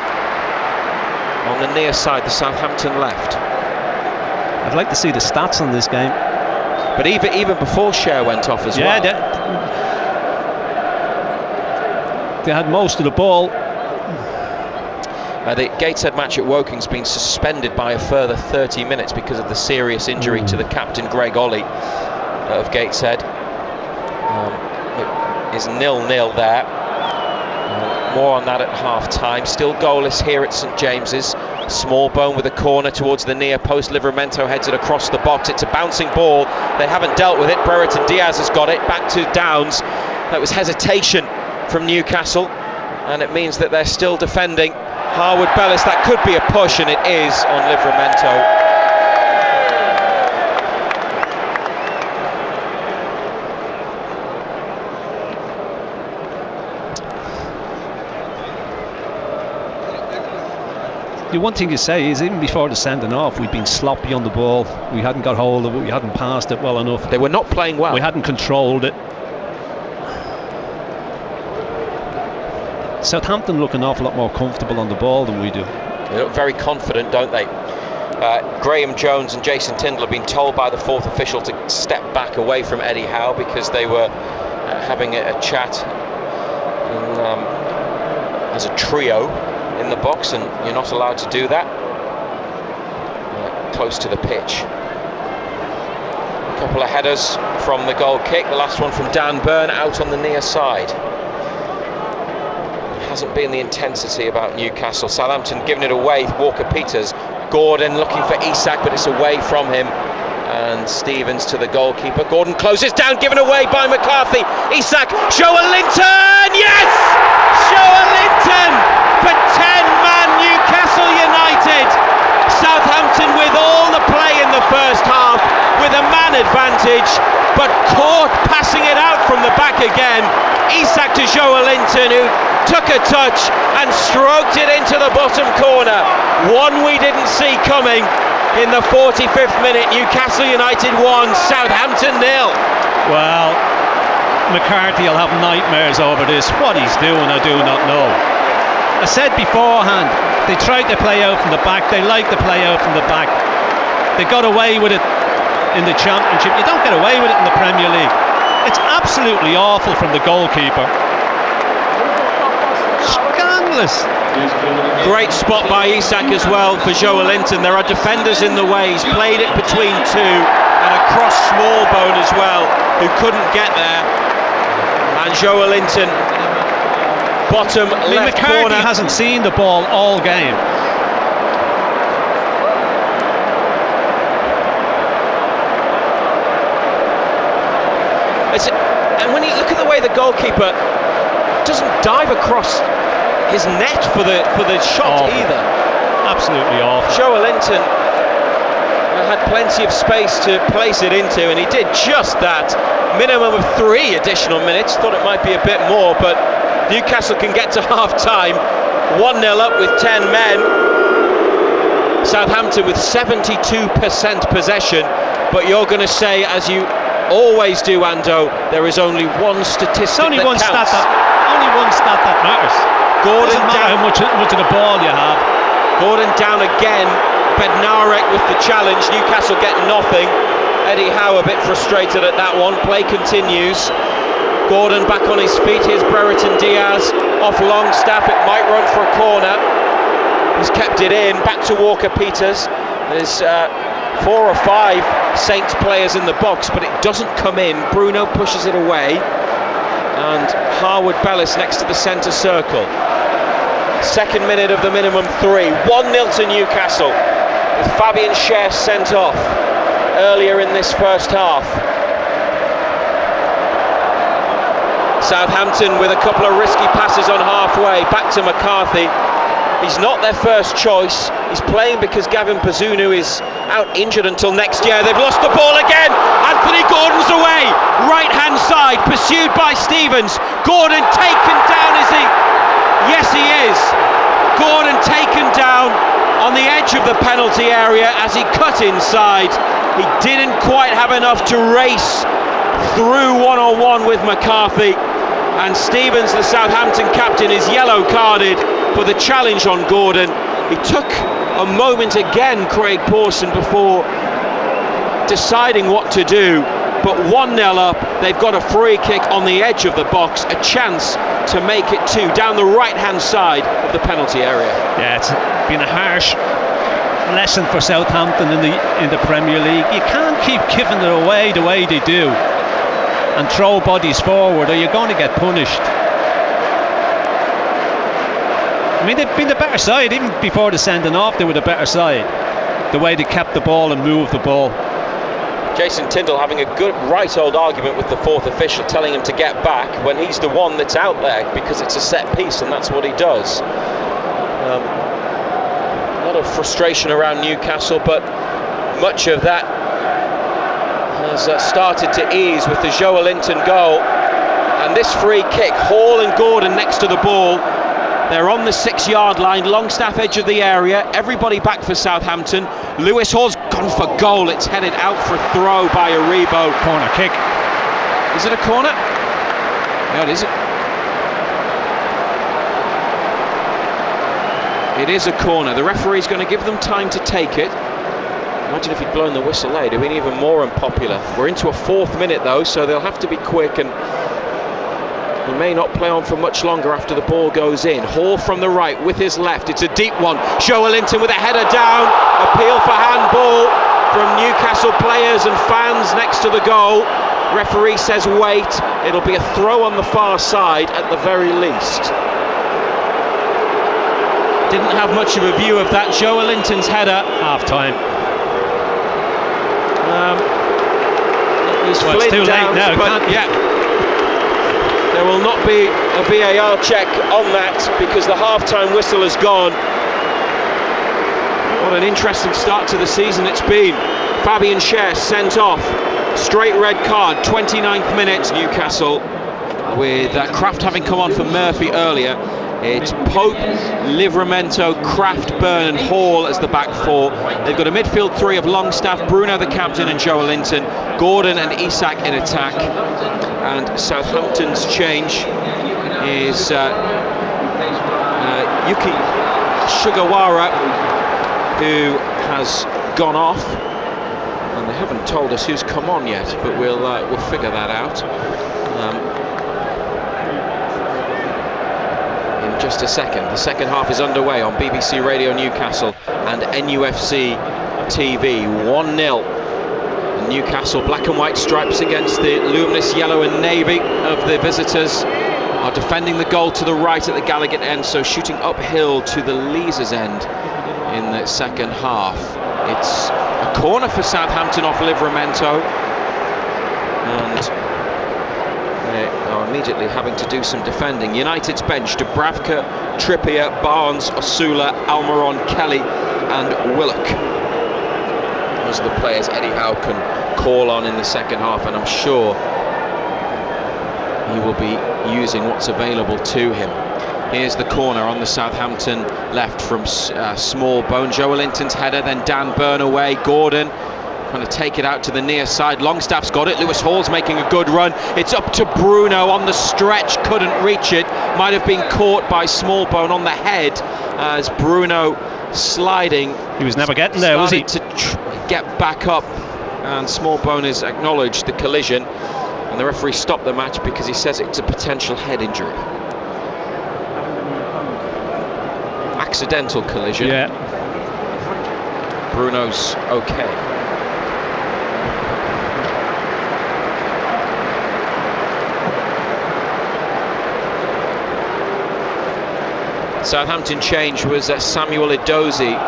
Speaker 1: On the near side, the Southampton left.
Speaker 2: I'd like to see the stats on this game.
Speaker 1: But even before Cher went off as well.
Speaker 2: They had most of the ball.
Speaker 1: The Gateshead match at Woking's been suspended by a further 30 minutes because of the serious injury to the captain, Greg Ollie, of Gateshead. It is 0-0 there. More on that at half-time. Still goalless here at St James's. Smallbone with a corner towards the near post. Livramento heads it across the box. It's a bouncing ball. They haven't dealt with it. Brereton Diaz has got it. Back to Downs. That was hesitation from Newcastle, and it means that they're still defending. Harwood-Bellis, that could be a push, and it is on Livramento.
Speaker 2: The one thing you say is, even before the sending off, we'd been sloppy on the ball. We hadn't got hold of it, we hadn't passed it well enough.
Speaker 1: They were not playing well.
Speaker 2: We hadn't controlled it. Southampton look an awful lot more comfortable on the ball than we do.
Speaker 1: They look very confident, don't they? Graham Jones and Jason Tindall have been told by the fourth official to step back away from Eddie Howe because they were having a chat as a trio in the box, and you're not allowed to do that close to the pitch. A couple of headers from the goal kick, the last one from Dan Burn out on the near side. Hasn't been the intensity about Newcastle. Southampton giving it away. Walker-Peters, Gordon looking for Isak, but it's away from him, and Stevens to the goalkeeper. Gordon closes down, given away by McCarthy. Isak, Joelinton, yes! Joelinton for 10-man Newcastle United. Southampton with all the play in the first half, with a man advantage, but caught passing it out from the back again. Isak to Joelinton, who took a touch and stroked it into the bottom corner. One we didn't see coming. In the 45th minute, Newcastle United 1, Southampton 0.
Speaker 2: Well, McCarthy will have nightmares over this. What he's doing, I do not know. I said beforehand, they tried to play out from the back. They like to play out from the back. They got away with it in the Championship. You don't get away with it in the Premier League. It's absolutely awful from the goalkeeper. Scandalous.
Speaker 1: Great spot by Isak as well for Joelinton. There are defenders in the way. He's played it between two and across Smallbone as well, who couldn't get there. And Joelinton, bottom left
Speaker 2: McCarthy
Speaker 1: corner.
Speaker 2: hasn't seen the ball all game.
Speaker 1: And when you look at the way the goalkeeper doesn't dive across his net for the shot either.
Speaker 2: Absolutely awful.
Speaker 1: Joelinton had plenty of space to place it into, and he did just that. Minimum of 3 additional minutes. Thought it might be a bit more, but Newcastle can get to half-time. 1-0 up with 10 men. Southampton with 72% possession, but you're going to say, as you always do, Ando, there is only one statistic
Speaker 2: only
Speaker 1: that
Speaker 2: one
Speaker 1: counts.
Speaker 2: Only one stat that matters.
Speaker 1: Gordon
Speaker 2: doesn't matter
Speaker 1: down.
Speaker 2: how much of the ball you have.
Speaker 1: Gordon down again. Bednarek with the challenge. Newcastle get nothing. Eddie Howe a bit frustrated at that one. Play continues. Gordon back on his feet. Here's Brereton Diaz off Longstaff. It might run for a corner. He's kept it in. Back to Walker Peters. There's 4 or 5 Saints players in the box, but it doesn't come in. Bruno pushes it away, and Harwood Bellis next to the centre circle. Second minute of the minimum 3. 1-0 to Newcastle, with Fabian Schär sent off earlier in this first half. Southampton with a couple of risky passes on halfway. Back to McCarthy. He's not their first choice. He's playing because Gavin Bazunu is out injured until next year. They've lost the ball again. Anthony Gordon's away. Right hand side, pursued by Stevens. Gordon taken down, is he? Yes, he is. Gordon taken down on the edge of the penalty area as he cut inside. He didn't quite have enough to race through one-on-one with McCarthy. And Stevens, the Southampton captain, is yellow carded for the challenge on Gordon. He took a moment again, Craig Pawson, before deciding what to do, but 1-0 up. They've got a free kick on the edge of the box, a chance to make it 2 down the right hand side of the penalty area.
Speaker 2: Yeah, it's been a harsh lesson for Southampton in the Premier League. You can't keep giving it away the way they do and throw bodies forward, or you're going to get punished. I mean, they've been the better side. Even before the sending off, they were the better side. The way they kept the ball and moved the ball.
Speaker 1: Jason Tindall having a good right old argument with the fourth official, telling him to get back when he's the one that's out there, because it's a set piece and that's what he does. A lot of frustration around Newcastle, but much of that has started to ease with the Joelinton goal. And this free kick, Hall and Gordon next to the ball. They're on the 6-yard line, Longstaff edge of the area. Everybody back for Southampton. Lewis Hall's gone for goal. It's headed out for a throw by Aribo.
Speaker 2: Corner kick.
Speaker 1: Is it a corner? Yeah, it is. It is a corner. The referee's going to give them time to take it. Imagine if he'd blown the whistle there, it'd have been even more unpopular. We're into a 4th minute though, so they'll have to be quick, and he may not play on for much longer after the ball goes in. Hall from the right with his left. It's a deep one. Joelinton with a header down. Appeal for handball from Newcastle players and fans next to the goal. Referee says wait. It'll be a throw on the far side at the very least. Didn't have much of a view of that. Joelinton's header.
Speaker 2: Half time.
Speaker 1: He's
Speaker 2: well, it's too
Speaker 1: down,
Speaker 2: late now.
Speaker 1: But yeah. There will not be a VAR check on that because the half-time whistle has gone. What an interesting start to the season it's been. Fabian Schär sent off. Straight red card, 29th minute. Newcastle with Kraft having come on for Murphy earlier. It's Pope, Livramento, Kraft, Byrne and Hall as the back 4. They've got a midfield 3 of Longstaff, Bruno the captain and Joelinton. Gordon and Isak in attack, and Southampton's change is Yuki Sugawara, who has gone off, and they haven't told us who's come on yet, but we'll figure that out in just a second. The second half is underway on BBC Radio Newcastle and NUFC TV. 1-0. Newcastle black and white stripes against the luminous yellow and navy of the visitors are defending the goal to the right at the Gallagher end, so shooting uphill to the Leazes end in the second half. It's a corner for Southampton off Livramento, and they are immediately having to do some defending. United's bench: Dubravka, Trippier, Barnes, Osula, Almiron, Kelly and Willock. Those are the players Eddie Howe can call on in the second half, and I'm sure he will be using what's available to him. Here's the corner on the Southampton left from Smallbone. Joelinton's header, then Dan Burn away. Gordon trying to take it out to the near side. Longstaff's got it. Lewis Hall's making a good run. It's up to Bruno on the stretch. Couldn't reach it. Might have been caught by Smallbone on the head as Bruno sliding.
Speaker 2: He was never getting there, was he?
Speaker 1: To get back up, and Smallbone has acknowledged the collision, and the referee stopped the match because he says it's a potential head injury. Accidental collision.
Speaker 2: Yeah.
Speaker 1: Bruno's okay. Southampton change was Samuel Edozie,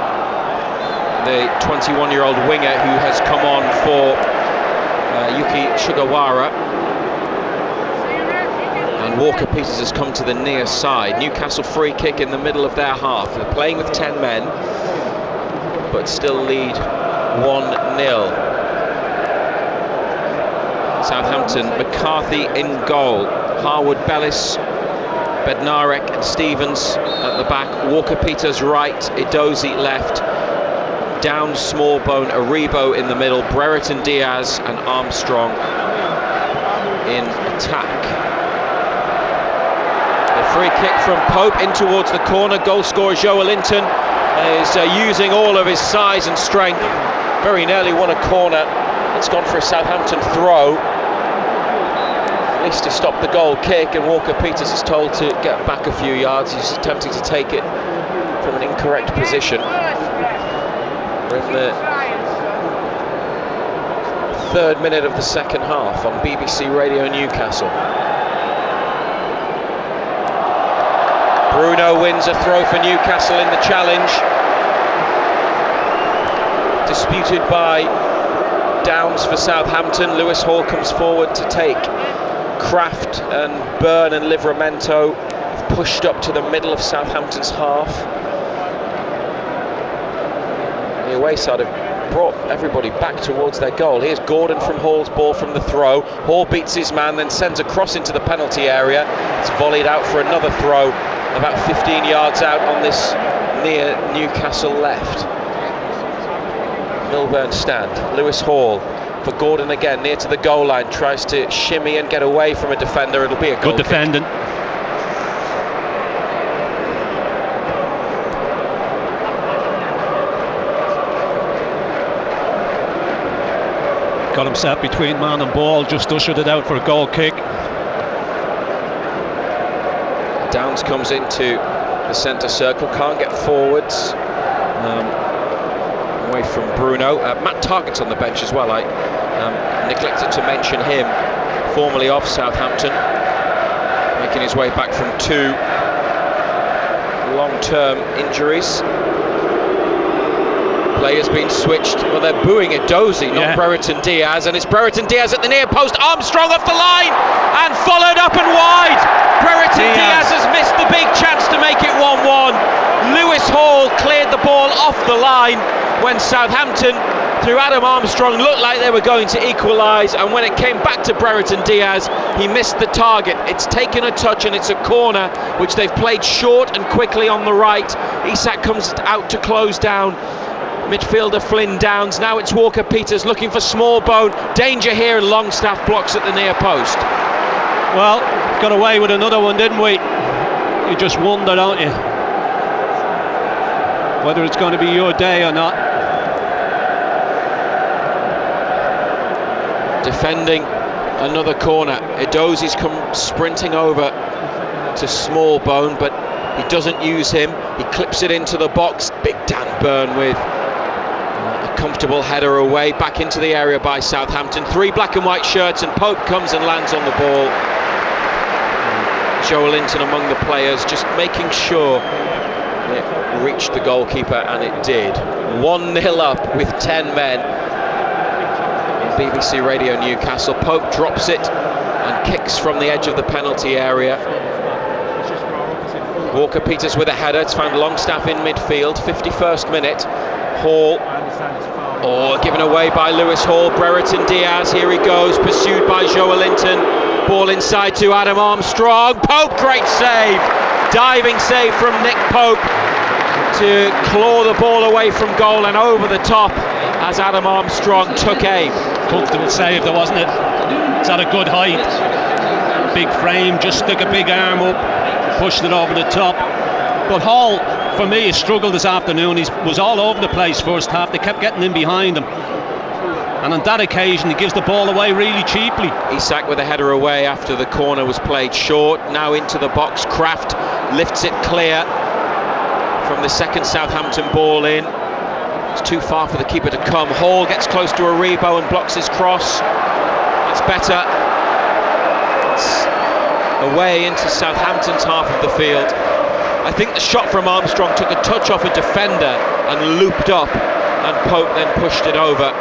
Speaker 1: the 21-year-old winger who has come on for Yuki Sugawara. And Walker Peters has come to the near side. Newcastle free kick in the middle of their half. They're playing with 10 men, but still lead 1-0. Southampton, McCarthy in goal. Harwood, Bellis, Bednarek and Stevens at the back. Walker Peters right, Edozie left. Down Smallbone, Aribo in the middle. Brereton Diaz and Armstrong in attack. Free kick from Pope in towards the corner. Goal scorer Joelinton is using all of his size and strength. Very nearly won a corner. It's gone for a Southampton throw, at least to stop the goal kick, and Walker Peters is told to get back a few yards. He's attempting to take it from an incorrect position. We're in the third minute of the second half on BBC Radio Newcastle. Bruno wins a throw for Newcastle in the challenge. Disputed by Downs for Southampton. Lewis Hall comes forward to take. Kraft and Byrne and Livramento have pushed up to the middle of Southampton's half. The away side have brought everybody back towards their goal. Here's Gordon from Hall's ball from the throw. Hall beats his man, then sends a cross into the penalty area. It's volleyed out for another throw, about 15 yards out on this near Newcastle left. Milburn stand. Lewis Hall for Gordon again, near to the goal line, tries to shimmy and get away from a defender. It'll be a goal
Speaker 2: good defending. Got him set between man and ball, just ushered it out for a goal kick.
Speaker 1: Downs comes into the centre circle, can't get forwards, away from Bruno. Matt Targett's on the bench as well. I neglected to mention him, formerly of Southampton, making his way back from 2 long-term injuries. Players been switched. Well, they're booing Edozie, not Brereton Diaz, and it's Brereton Diaz at the near post. Armstrong off the line and followed up and wide. Brereton Diaz has missed the big chance to make it 1-1. Lewis Hall cleared the ball off the line when Southampton, through Adam Armstrong, looked like they were going to equalise, and when it came back to Brereton Diaz, he missed the target. It's taken a touch and it's a corner which they've played short and quickly on the right. Isak comes out to close down midfielder Flynn Downs. Now it's Walker-Peters looking for Smallbone. Danger here, and Longstaff blocks at the near post.
Speaker 2: Well, got away with another one, didn't we? You just wonder, don't you, whether it's going to be your day or not.
Speaker 1: Defending another corner. Edozi's come sprinting over to Smallbone, but he doesn't use him. He clips it into the box. Big Dan Burn with a comfortable header away, back into the area by Southampton. 3 black and white shirts, and Pope comes and lands on the ball. Joelinton among the players, just making sure it reached the goalkeeper, and it did. 1-0 up with 10 men. BBC Radio Newcastle. Pope drops it and kicks from the edge of the penalty area. Walker-Peters with a header. It's found Longstaff in midfield. 51st minute. Hall. Given away by Lewis Hall. Brereton Diaz. Here he goes. Pursued by Joelinton. Ball inside to Adam Armstrong. Pope, great save. Diving save from Nick Pope to claw the ball away from goal and over the top as Adam Armstrong took aim.
Speaker 2: Comfortable save though, wasn't it? It's at a good height. Big frame, just stuck a big arm up, pushed it over the top. But Hall, for me, has struggled this afternoon. He was all over the place first half. They kept getting in behind him. And on that occasion, he gives the ball away really cheaply.
Speaker 1: Isak with a header away after the corner was played short. Now into the box. Kraft lifts it clear from the second Southampton ball in. It's too far for the keeper to come. Hall gets close to Aribo and blocks his cross. It's better. It's away into Southampton's half of the field. I think the shot from Armstrong took a touch off a defender and looped up, and Pope then pushed it over,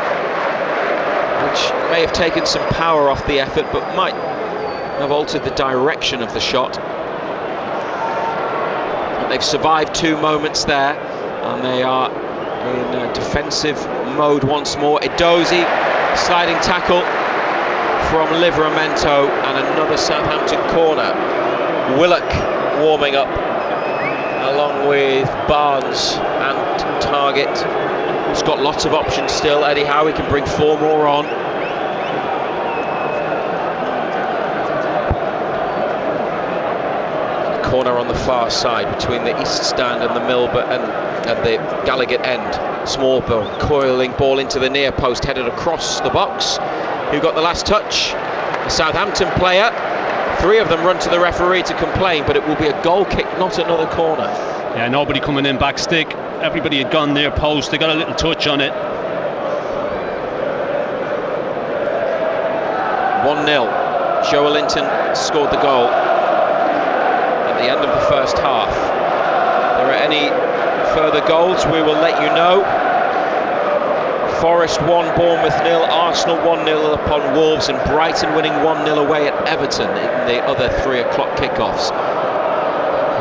Speaker 1: which may have taken some power off the effort, but might have altered the direction of the shot. But they've survived 2 moments there, and they are in defensive mode once more. Edozi, sliding tackle from Livramento, and another Southampton corner. Willock warming up along with Barnes and Targett. He's got lots of options still. Eddie Howe, he can bring 4 more on. Corner on the far side between the east stand and the Milburn and the Gallagher end. Smallbone coiling ball into the near post, headed across the box. Who got the last touch? The Southampton player. 3 of them run to the referee to complain, but it will be a goal kick, not another corner.
Speaker 2: Yeah, nobody coming in back stick. Everybody had gone near post. They got a little touch on it.
Speaker 1: 1-0. Joelinton scored the goal at the end of the first half. If there are any further goals, we will let you know. Forest 1, Bournemouth 0, Arsenal 1-0 upon Wolves, and Brighton winning 1-0 away at Everton in the other 3 o'clock kickoffs.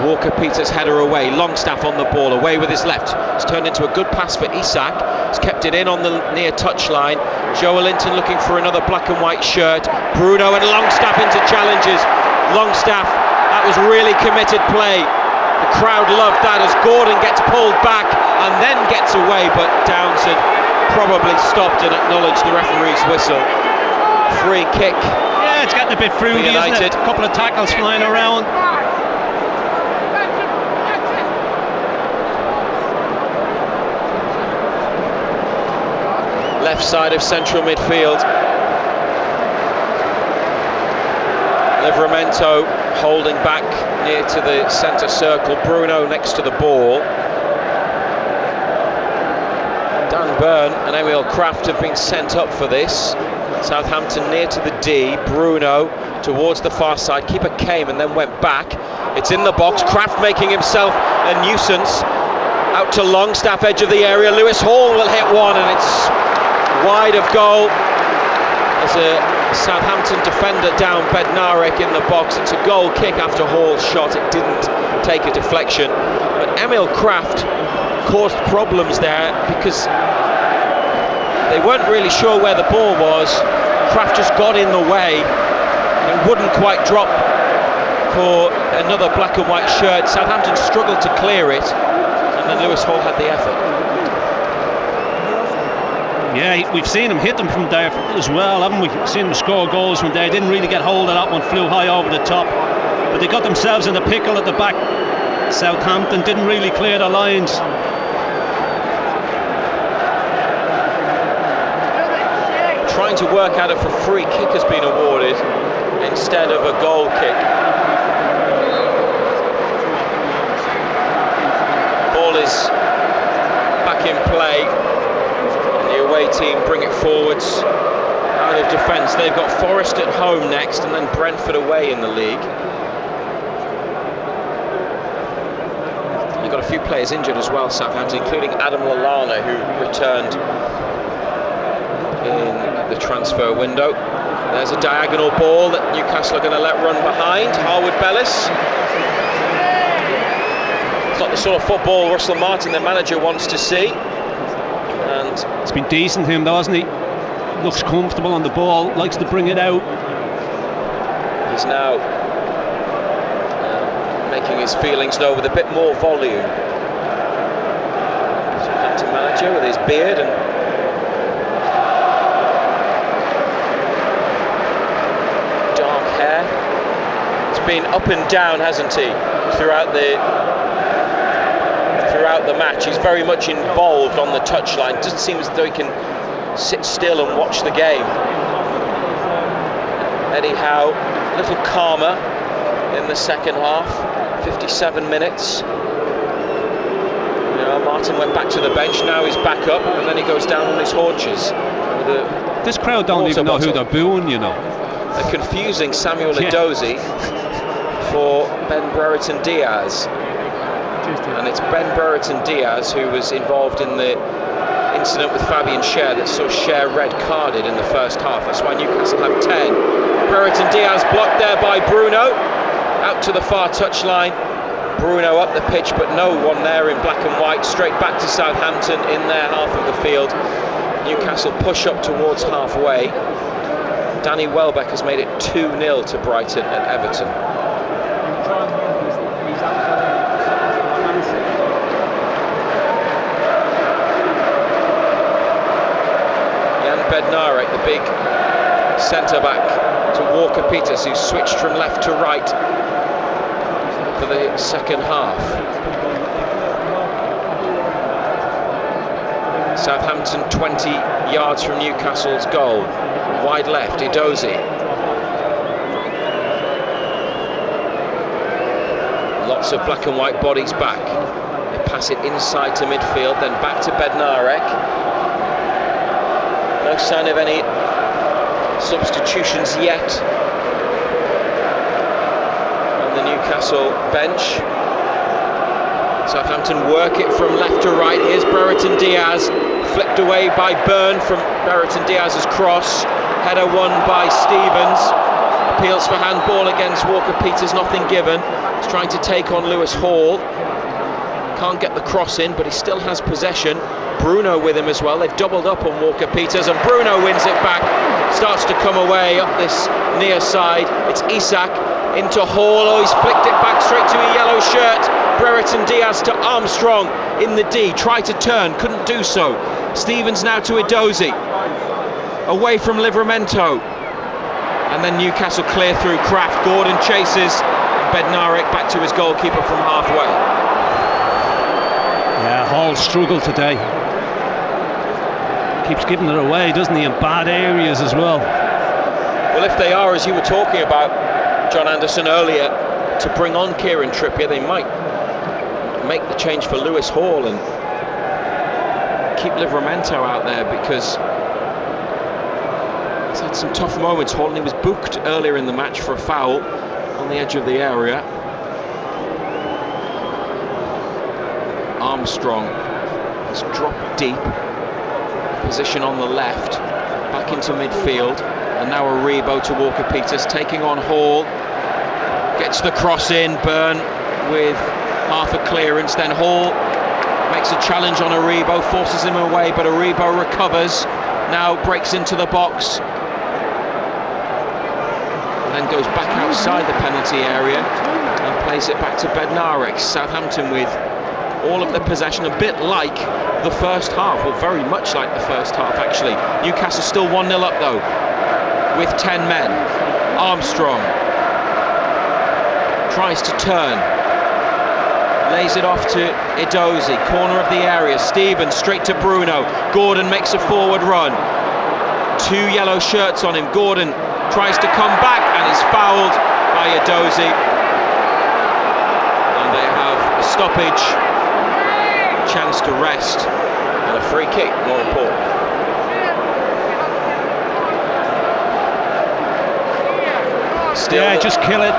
Speaker 1: Walker-Peters header away, Longstaff on the ball, away with his left. It's turned into a good pass for Isak. He's kept it in on the near touchline. Joelinton looking for another black and white shirt. Bruno and Longstaff into challenges. Longstaff, that was really committed play. The crowd loved that as Gordon gets pulled back and then gets away, but Downs had probably stopped and acknowledged the referee's whistle. Free kick.
Speaker 2: Yeah, it's getting a bit fruity, isn't it? A couple of tackles flying around.
Speaker 1: Left side of central midfield. Livramento holding back near to the centre circle. Bruno next to the ball. Dan Burn and Emil Kraft have been sent up for this. Southampton near to the D. Bruno towards the far side. Keeper came and then went back. It's in the box. Kraft making himself a nuisance. Out to Longstaff, edge of the area. Lewis Hall will hit one, and it's wide of goal. There's a Southampton defender down, Bednarek in the box. It's a goal kick after Hall's shot. It didn't take a deflection, but Emil Kraft caused problems there because they weren't really sure where the ball was. Kraft just got in the way and wouldn't quite drop for another black and white shirt. Southampton struggled to clear it, and then Lewis Hall had the effort.
Speaker 2: Yeah, we've seen him hit them from there as well, haven't we? Seen him score goals from there. Didn't really get hold of that one, flew high over the top. But they got themselves in a pickle at the back. Southampton didn't really clear the lines.
Speaker 1: Trying to work out if a free kick has been awarded instead of a goal kick. Ball is back in play, and the away team bring it forwards out of defence. They've got Forest at home next, and then Brentford away in the league. They've got a few players injured as well, Southampton, including Adam Lallana, who returned in the transfer window. There's a diagonal ball that Newcastle are going to let run behind. Harwood Bellis. It's not the sort of football Russell Martin, the manager, wants to see. And
Speaker 2: it's been decent him though, hasn't he? Looks comfortable on the ball, likes to bring it out.
Speaker 1: He's now making his feelings known with a bit more volume. Southampton manager with his beard and been up and down, hasn't he, throughout the match. He's very much involved on the touchline. Doesn't seem as though he can sit still and watch the game. Eddie Howe a little calmer in the second half. 57 minutes. Martin went back to the bench, now he's back up, and then he goes down on his haunches.
Speaker 2: This crowd don't even know who they're booing, you know.
Speaker 1: A confusing Samuel Edozie for Ben Brereton Diaz, and it's Ben Brereton Diaz who was involved in the incident with Fabian Schär that saw Schär red carded in the first half. That's why Newcastle have 10. Brereton Diaz blocked there by Bruno, out to the far touchline. Bruno up the pitch, but no one there in black and white. Straight back to Southampton in their half of the field. Newcastle push up towards halfway. Danny Welbeck has made it 2-0 to Brighton and Everton. Jan Bednarek, the big centre-back, to Walker Peters, who switched from left to right for the second half. Southampton 20 yards from Newcastle's goal. Wide left, Edozie. Lots of black and white bodies back. They pass it inside to midfield, then back to Bednarek. No sign of any substitutions yet on the Newcastle bench. Southampton work it from left to right. Here's Brereton Diaz, flicked away by Byrne from Brereton Diaz's cross. Header won by Stevens. Appeals for handball against Walker Peters, nothing given. He's trying to take on Lewis Hall. Can't get the cross in, but he still has possession. Bruno with him as well. They've doubled up on Walker Peters, and Bruno wins it back. Starts to come away up this near side. It's Isak into Hall. Oh, he's flicked it back straight to a yellow shirt. Brereton Diaz to Armstrong in the D. Tried to turn, couldn't do so. Stevens now to Edozie. Away from Livramento. And then Newcastle clear through Kraft. Gordon chases. Bednarek back to his goalkeeper from halfway.
Speaker 2: Yeah, Hall struggled today. Keeps giving it away, doesn't he, in bad areas as well.
Speaker 1: Well, if they are, as you were talking about, John Anderson, earlier, to bring on Kieran Trippier, they might make the change for Lewis Hall and keep Livramento out there, because he's had some tough moments. Hall, and he was booked earlier in the match for a foul on the edge of the area. Armstrong has dropped deep, position on the left, back into midfield, and now Aribo to Walker Peters, taking on Hall, gets the cross in. Byrne with half a clearance, then Hall makes a challenge on Aribo, forces him away, but Aribo recovers, now breaks into the box, and then goes back outside the penalty area and plays it back to Bednarek. Southampton with all of the possession, a bit like the first half, or very much like the first half actually. Newcastle still 1-0 up though, with 10 men. Armstrong tries to turn, lays it off to Edozie, corner of the area. Stevens straight to Bruno. Gordon makes a forward run. 2 yellow shirts on him. Gordon tries to come back and is fouled by Edozie. And they have a stoppage, chance to rest, and a free kick, more important. Still,
Speaker 2: yeah, just kill it.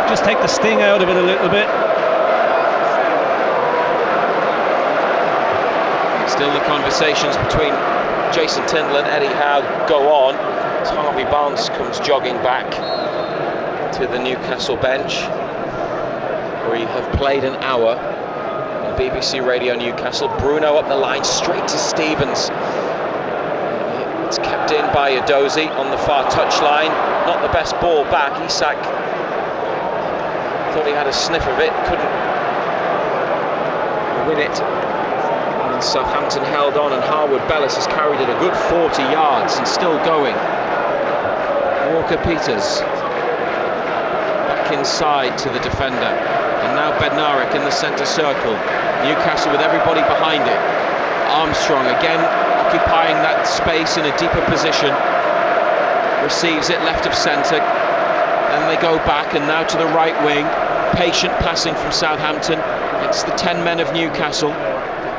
Speaker 2: Just take the sting out of it a little bit.
Speaker 1: Still the conversations between Jason Tindall and Eddie Howe go on as Harvey Barnes comes jogging back to the Newcastle bench. We have played an hour on BBC Radio Newcastle. Bruno up the line, straight to Stevens. It's kept in by Edozie on the far touchline. Not the best ball back. Isak thought he had a sniff of it, couldn't win it. And Southampton held on, and Harwood Bellis has carried it a good 40 yards and still going. Walker-Peters back inside to the defender. And now Bednarek in the centre circle. Newcastle with everybody behind it. Armstrong again occupying that space in a deeper position. Receives it left of centre. And they go back, and now to the right wing. Patient passing from Southampton. It's the 10 men of Newcastle.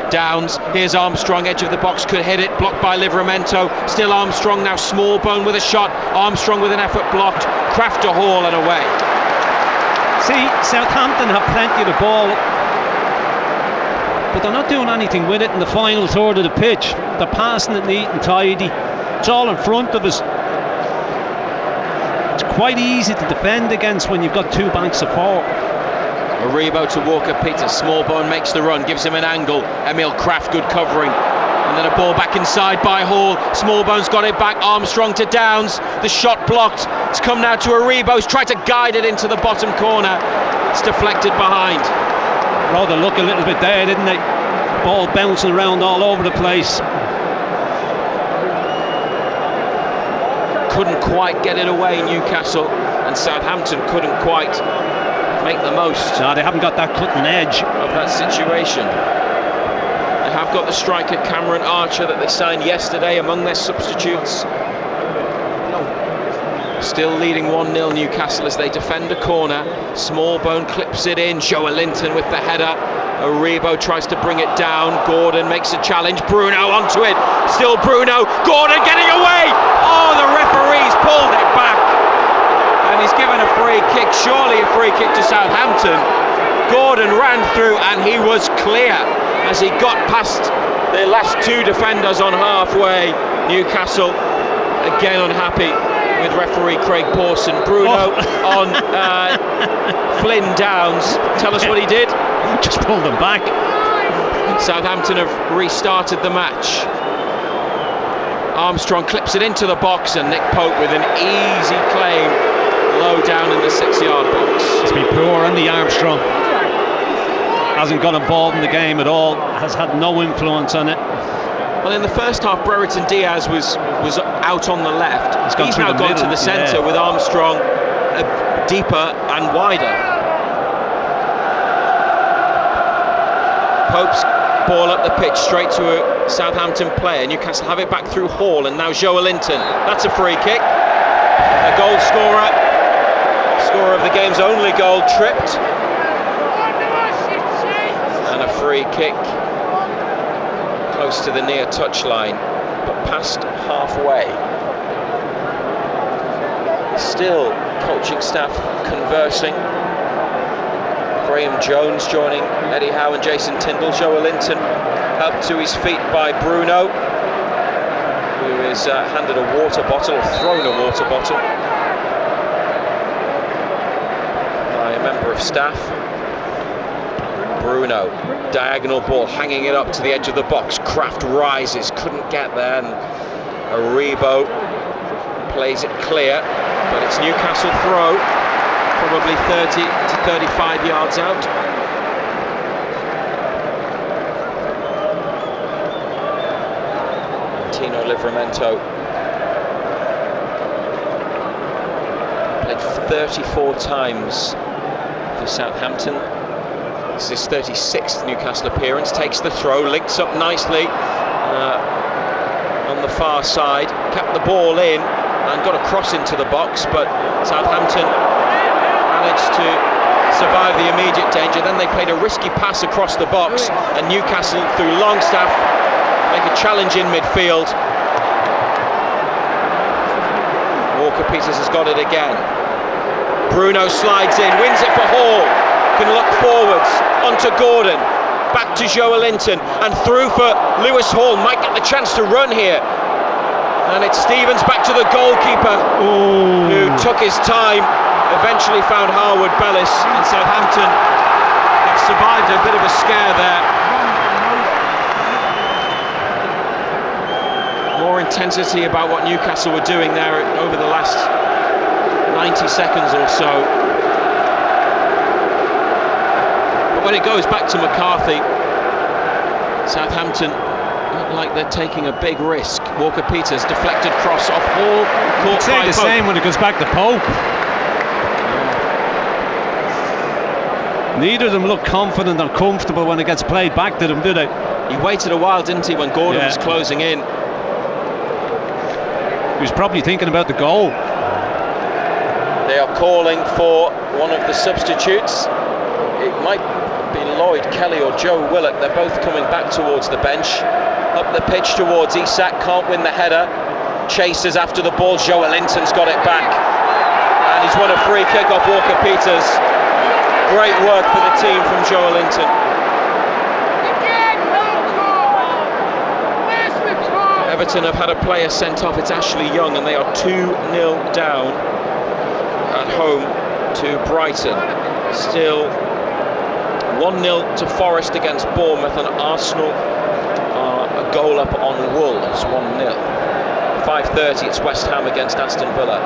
Speaker 1: Downs, here's Armstrong, edge of the box, could hit it, blocked by Livramento. Still Armstrong, now Smallbone with a shot. Armstrong with an effort blocked. Kraft to Hall and away.
Speaker 2: See, Southampton have plenty of the ball, but they're not doing anything with it in the final third of the pitch. They're passing it neat and tidy. It's all in front of us. It's quite easy to defend against when you've got 2 banks of 4.
Speaker 1: Aribo to Walker-Peters. Smallbone makes the run, gives him an angle. Emil Kraft, good covering. And then a ball back inside by Hall. Smallbone's got it back. Armstrong to Downs. The shot blocked. It's come now to Aribo. He's tried to guide it into the bottom corner. It's deflected behind.
Speaker 2: Rather look a little bit there, didn't they? Ball bouncing around all over the place.
Speaker 1: Couldn't quite get it away, Newcastle, and Southampton couldn't quite make the most.
Speaker 2: No, they haven't got that cutting edge
Speaker 1: of that situation. They have got the striker Cameron Archer that they signed yesterday among their substitutes. Still leading 1-0 Newcastle as they defend a corner. Smallbone clips it in. Joelinton with the header. Aribo tries to bring it down. Gordon makes a challenge. Bruno onto it. Still Bruno. Gordon getting away. Oh, the referee's pulled it back. And he's given a free kick. Surely a free kick to Southampton. Gordon ran through and he was clear as he got past the last 2 defenders on halfway. Newcastle again unhappy with referee Craig Pawson. Bruno on Flynn Downs. Tell us what he did.
Speaker 2: Just pulled them back.
Speaker 1: Southampton have restarted the match. Armstrong clips it into the box, and Nick Pope with an easy claim low down in the 6-yard box.
Speaker 2: It's been poor on the Armstrong. Hasn't got involved in the game at all. Has had no influence on it.
Speaker 1: Well, in the first half, Brereton Diaz was out on the left. He's now gone to the centre with Armstrong deeper and wider. Pope's ball up the pitch straight to a Southampton player. Newcastle have it back through Hall, and now Joelinton. That's a free kick. A goal scorer of the game's only goal, tripped. And a free kick close to the near touchline, but past halfway. Still coaching staff conversing. Graham Jones joining Eddie Howe and Jason Tindall. Joelinton helped to his feet by Bruno, who is handed a water bottle, or thrown a water bottle by a member of staff. Bruno, diagonal ball, hanging it up to the edge of the box. Kraft rises, couldn't get there, and Aribo plays it clear, but it's Newcastle throw. probably 30 to 35 yards out. Tino Livramento played 34 times for Southampton. This is his 36th Newcastle appearance. Takes the throw, links up nicely on the far side, kept the ball in and got a cross into the box, but Southampton managed to survive the immediate danger. Then they played a risky pass across the box, and Newcastle, through Longstaff, make a challenge in midfield. Walker-Peters has got it again. Bruno slides in, wins it for Hall, can look forwards onto Gordon, back to Joelinton, and through for Lewis Hall. Might get the chance to run here, and it's Stevens back to the goalkeeper.
Speaker 2: Ooh.
Speaker 1: Who took his time, eventually found Harwood Bellis, and Southampton have survived a bit of a scare there. More intensity about what Newcastle were doing there over the last 90 seconds or so. But when it goes back to McCarthy, Southampton look like they're taking a big risk. Walker-Peters, deflected cross off Hall, caught by
Speaker 2: the
Speaker 1: Pope.
Speaker 2: same when it goes back to Pope. Neither of them look confident or comfortable when it gets played back to them, do they?
Speaker 1: He waited a while, didn't he, when Gordon was closing in?
Speaker 2: He was probably thinking about the goal.
Speaker 1: They are calling for one of the substitutes. It might be Lloyd Kelly or Joe Willock. They're both coming back towards the bench. Up the pitch towards Isak, can't win the header. Chases after the ball. Joelinton's got it back, and he's won a free kick off Walker-Peters. Great work for the team from Joelinton. Everton have had a player sent off. It's Ashley Young, and they are 2-0 down at home to Brighton. Still 1-0 to Forest against Bournemouth, and Arsenal are a goal up on Wolves, 1-0. 5:30, it's West Ham against Aston Villa.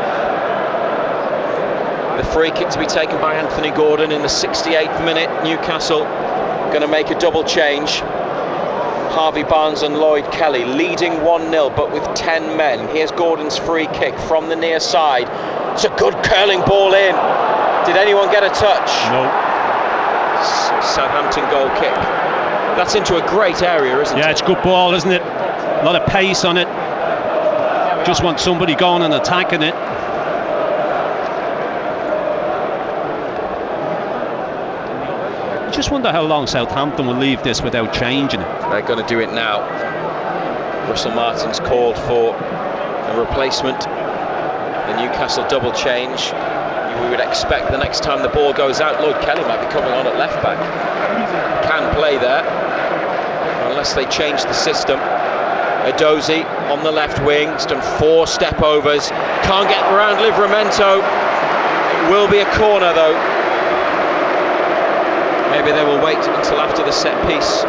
Speaker 1: The free kick to be taken by Anthony Gordon in the 68th minute. Newcastle going to make a double change. Harvey Barnes and Lloyd Kelly leading 1-0, but with 10 men. Here's Gordon's free kick from the near side. It's a good curling ball in. Did anyone get a touch?
Speaker 2: No.
Speaker 1: Southampton goal kick. That's into a great area, isn't it?
Speaker 2: Yeah, it's a good ball, isn't it? A lot of pace on it. Just want somebody going and attacking it. I just wonder how long Southampton will leave this without changing it.
Speaker 1: They're going to do it now. Russell Martin's called for a replacement. The Newcastle double change. We would expect the next time the ball goes out, Lloyd Kelly might be coming on at left back. Can play there, unless they change the system. Edozie on the left wing, has done 4 step overs. Can't get around Livramento. It will be a corner though. Maybe they will wait until after the set piece.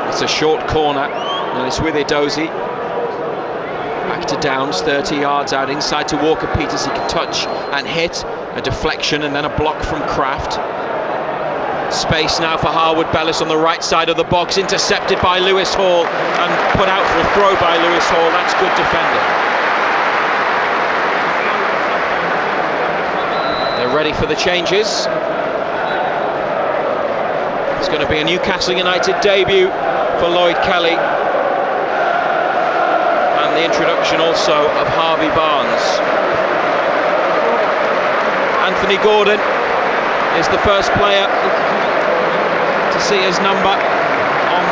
Speaker 1: It's a short corner, and it's with Edozie. Back to Downs, 30 yards out, inside to Walker-Peters. He can touch and hit. A deflection and then a block from Kraft. Space now for Harwood Bellis on the right side of the box, intercepted by Lewis Hall and put out for a throw by Lewis Hall. That's good defending. They're ready for the changes. It's going to be a Newcastle United debut for Lloyd Kelly, and the introduction also of Harvey Barnes. Anthony Gordon is the first player to see his number on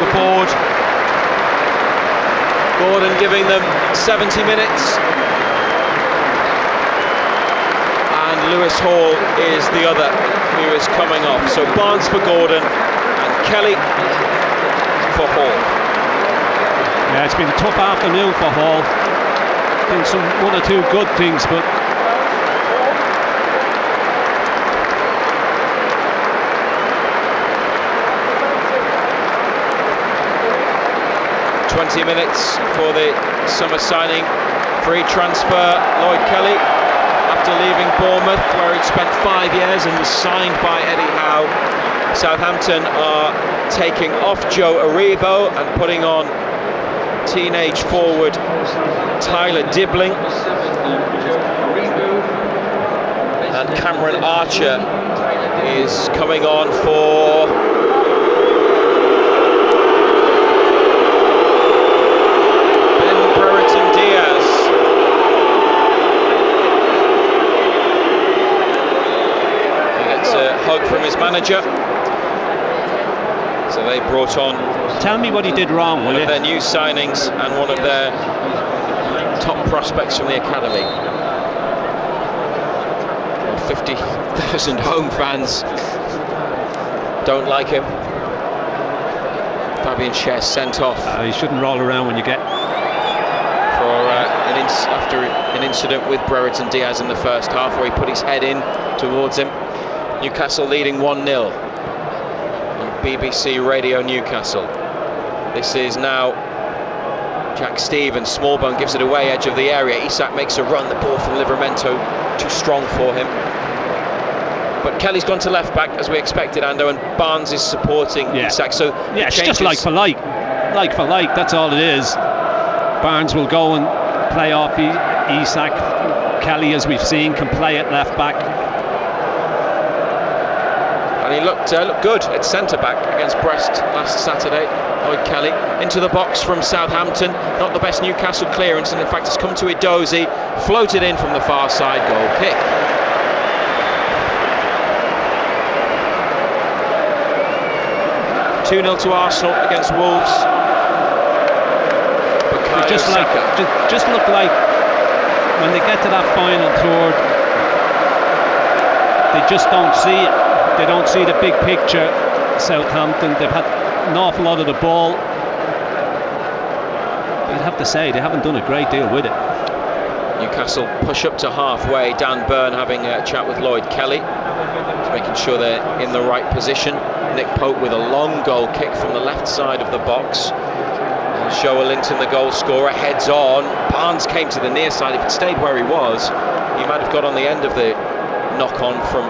Speaker 1: the board. Gordon giving them 70 minutes. Lewis Hall is the other who is coming off. So Barnes for Gordon and Kelly for Hall.
Speaker 2: Yeah, it's been a tough afternoon for Hall. Been some 1 or 2 good things, but
Speaker 1: 12 20 minutes for the summer signing, free transfer, Lloyd Kelly, after leaving Bournemouth, where he'd spent 5 years and was signed by Eddie Howe. Southampton are taking off Joe Aribo and putting on teenage forward Tyler Dibbling, and Cameron Archer is coming on for Ben Brereton Diaz. He gets a hug from his manager. So they brought on,
Speaker 2: tell me what he did wrong,
Speaker 1: one of their new signings and one of their top prospects from the academy. 50,000 home fans don't like him. Fabian Schär sent off.
Speaker 2: You shouldn't roll around when you get
Speaker 1: after an incident with Brereton Diaz in the first half, where he put his head in towards him. Newcastle leading 1-0 on BBC Radio Newcastle. This is now Jack Stevens. Smallbone gives it away, edge of the area. Isak makes a run. The ball from Livramento too strong for him. But Kelly's gone to left back as we expected, Ando, and Barnes is supporting Isak. So
Speaker 2: it's just like for like. That's all it is. Barnes will go and play off Isak. Kelly, as we've seen, can play at left back.
Speaker 1: And he looked good at centre back against Brest last Saturday. Lloyd Kelly into the box from Southampton. Not the best Newcastle clearance, and in fact it's come to Edozie, floated in from the far side, goal kick. (2-0) to Arsenal against Wolves.
Speaker 2: Just look like when they get to that final third, they just don't see it. They don't see the big picture. Southampton, they've had an awful lot of the ball. You'd have to say they haven't done a great deal with it.
Speaker 1: Newcastle push up to halfway. Dan Burn having a chat with Lloyd Kelly, making sure they're in the right position. Nick Pope with a long goal kick from the left side of the box. Joe Linton, the goal scorer, heads on. Barnes came to the near side. If it stayed where he was, he might have got on the end of the knock-on from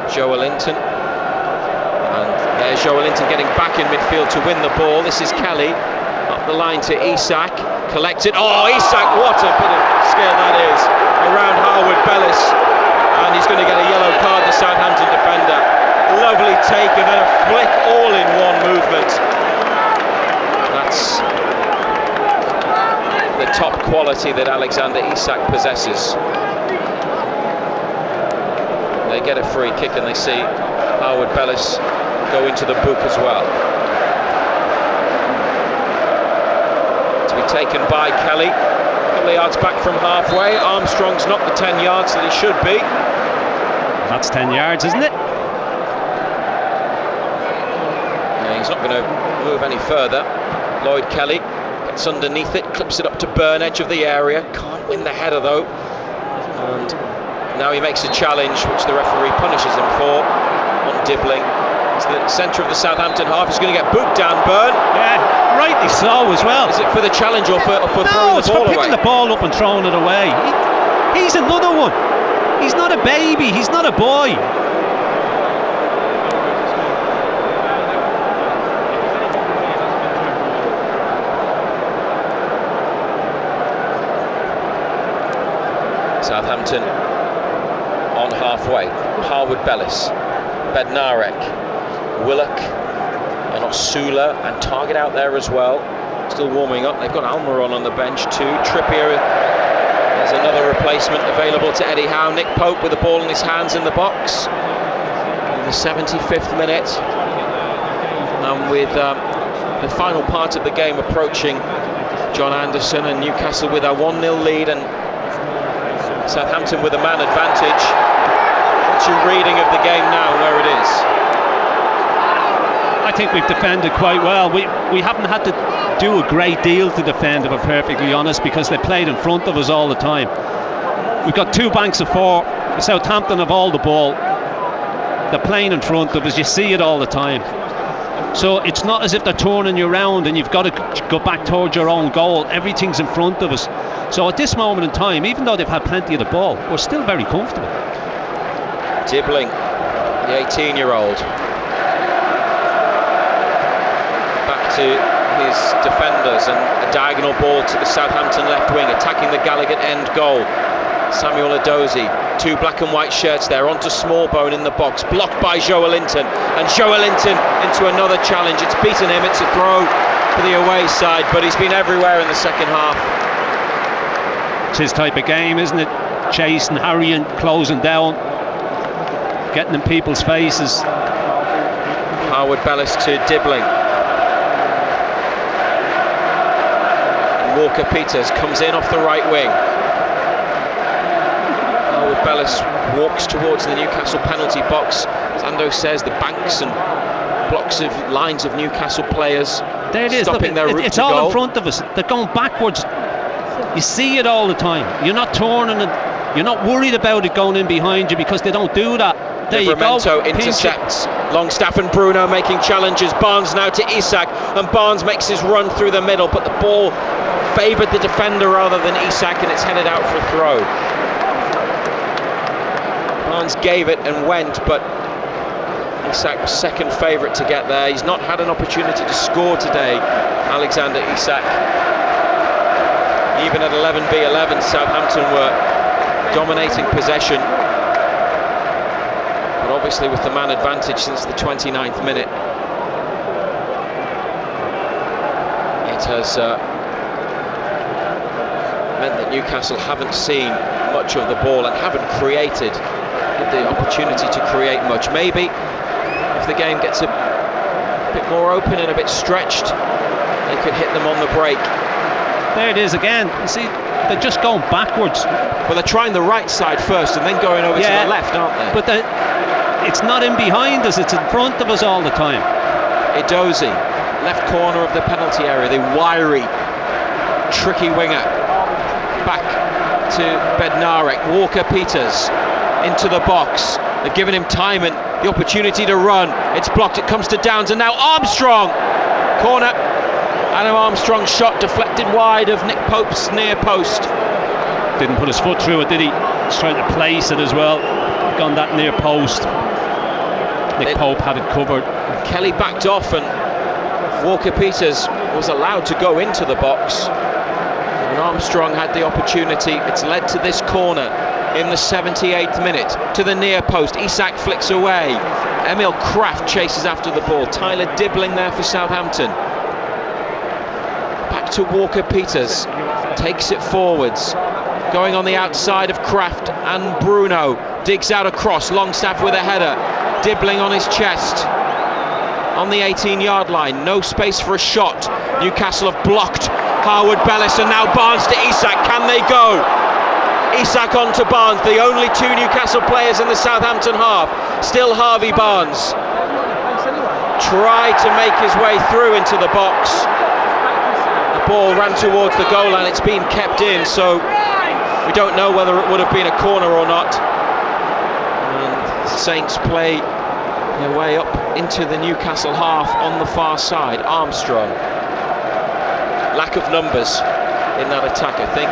Speaker 1: Joe Linton. And there's Joe Linton getting back in midfield to win the ball. This is Kelly up the line to Isak, collected. Oh, Isak, what a bit of skill that is around Harwood Bellis, and he's going to get a yellow card, the Southampton defender. Lovely take and then a flick all in one movement. That's the top quality that Alexander Isak possesses. They get a free kick and they see Harwood Bellis go into the book as well. To be taken by Kelly, a couple of yards back from halfway. Armstrong's not the 10 yards that he should be.
Speaker 2: That's 10 yards, isn't it?
Speaker 1: Yeah, he's not going to move any further. Lloyd Kelly gets underneath it, clips it up to Burn, edge of the area. Can't win the header though. And now he makes a challenge, which the referee punishes him for, on Dibbling. It's the centre of the Southampton half. He's going to get booked down, Burn.
Speaker 2: Yeah, rightly so as well.
Speaker 1: Is it for the challenge or for throwing the ball away?
Speaker 2: No, it's for picking the ball up and throwing it away. He's another one. He's not a baby. He's not a boy.
Speaker 1: Southampton on halfway. Harwood Bellis, Bednarek, Willock, and Osula, and Target out there as well. Still warming up. They've got Almiron on the bench too. Trippier, there's another replacement available to Eddie Howe. Nick Pope with the ball in his hands in the box. In the 75th minute. And with the final part of the game approaching, John Anderson, and Newcastle with a 1-0 lead, and Southampton with a man advantage. What's your reading of the game now, where it is?
Speaker 2: I think we've defended quite well. We haven't had to do a great deal to defend, if I'm perfectly honest, because they played in front of us all the time. We've got two banks of four. Southampton have all the ball. They're playing in front of us. You see it all the time. So it's not as if they're turning you around and you've got to go back towards your own goal. Everything's in front of us. So at this moment in time, even though they've had plenty of the ball, we're still very comfortable.
Speaker 1: Dibbling, the 18-year-old, back to his defenders, and a diagonal ball to the Southampton left wing, attacking the Gallagher end goal. Samuel Edozie, 2 black and white shirts there, onto Smallbone in the box, blocked by Joelinton, and Joelinton into another challenge. It's beaten him, it's a throw for the away side, but he's been everywhere in the second half.
Speaker 2: It's his type of game, isn't it? Chasing, harrying, closing down, getting in people's faces.
Speaker 1: Harwood Bellis to Dibbling. And Walker Peters comes in off the right wing. Harwood Bellis walks towards the Newcastle penalty box. Zando says the banks and blocks of lines of Newcastle players
Speaker 2: there it is.
Speaker 1: stopping their route
Speaker 2: it's
Speaker 1: to
Speaker 2: all
Speaker 1: goal.
Speaker 2: in front of us. They're going backwards. You see it all the time. You're not turning it. You're not worried about it going in behind you because they don't do that. There you go.
Speaker 1: Intercepts. Longstaff and Bruno making challenges. Barnes now to Isak, and Barnes makes his run through the middle, but the ball favoured the defender rather than Isak, and it's headed out for a throw. Barnes gave it and went, but Isak was second favourite to get there. He's not had an opportunity to score today, Alexander Isak. Even at 11v11, Southampton were dominating possession, but obviously with the man advantage since the 29th minute, it has meant that Newcastle haven't seen much of the ball and haven't created the opportunity to create much. Maybe if the game gets a bit more open and a bit stretched, they could hit them on the break.
Speaker 2: There it is again. You see, they're just going backwards.
Speaker 1: Well, they're trying the right side first and then going over to the left, aren't they?
Speaker 2: But it's not in behind us, it's in front of us all the time.
Speaker 1: Edozie, left corner of the penalty area, the wiry, tricky winger. Back to Bednarek. Walker Peters into the box. They've given him time and the opportunity to run. It's blocked, it comes to Downs, and now Armstrong! Corner. Adam Armstrong's shot deflected wide of Nick Pope's near post.
Speaker 2: Didn't put his foot through it, did he? He's trying to place it as well. Gone that near post. Nick Pope had it covered.
Speaker 1: Kelly backed off and Walker Peters was allowed to go into the box. And Armstrong had the opportunity. It's led to this corner in the 78th minute to the near post. Isak flicks away. Emil Kraft chases after the ball. Tyler Dibbling there for Southampton. Back to Walker Peters. Takes it forwards. Going on the outside of Kraft and Bruno. Digs out across. Longstaff with a header. Dibbling on his chest. On the 18-yard line. No space for a shot. Newcastle have blocked Harwood Bellis, and now Barnes to Isak. Can they go? Isak on to Barnes, the only 2 Newcastle players in the Southampton half. Still Harvey Barnes. Tried to make his way through into the box. The ball ran towards the goal line. It's been kept in, so we don't know whether it would have been a corner or not. And Saints play their way up into the Newcastle half on the far side. Armstrong. Lack of numbers in that attack, I think.